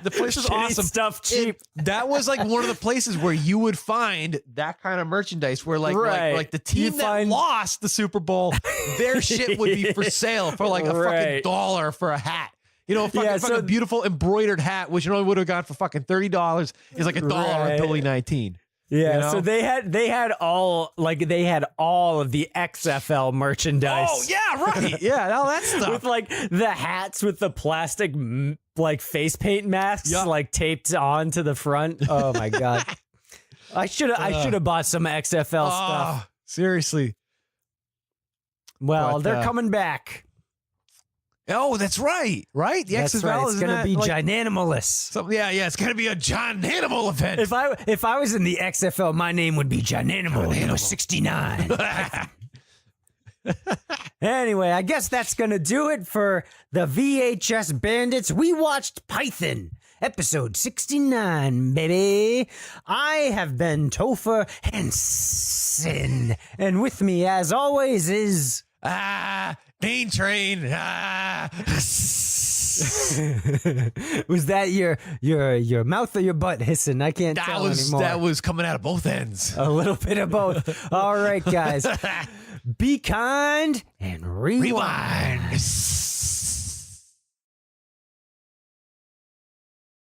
the place was awesome. Stuff cheap. That was like one of the places where you would find that kind of merchandise where like the team that lost the Super Bowl, their shit would be for sale for like a fucking $1 for a hat. You know, fucking beautiful embroidered hat, which normally would have gone for fucking $30, is like $1 at Building 19. Yeah, you know? so they had all of the XFL merchandise. Oh yeah, right. Yeah, all that stuff with like the hats with the plastic like face paint masks like taped on to the front. Oh my god, I should have bought some XFL stuff. Seriously. Well, they're coming back. Oh, that's right. Right? The That's XFL right. It's going to be like, Ginanimalist. Yeah, it's going to be a Ginanimal event. If I was in the XFL, my name would be Ginanimal. Number 69. Anyway, I guess that's going to do it for the VHS Bandits. We watched Python, episode 69, baby. I have been Topher Henson. And with me, as always, is... Bean Train. Was that your mouth or your butt hissing? I can't tell anymore. That was coming out of both ends. A little bit of both. All right, guys. Be kind and rewind. Rewind.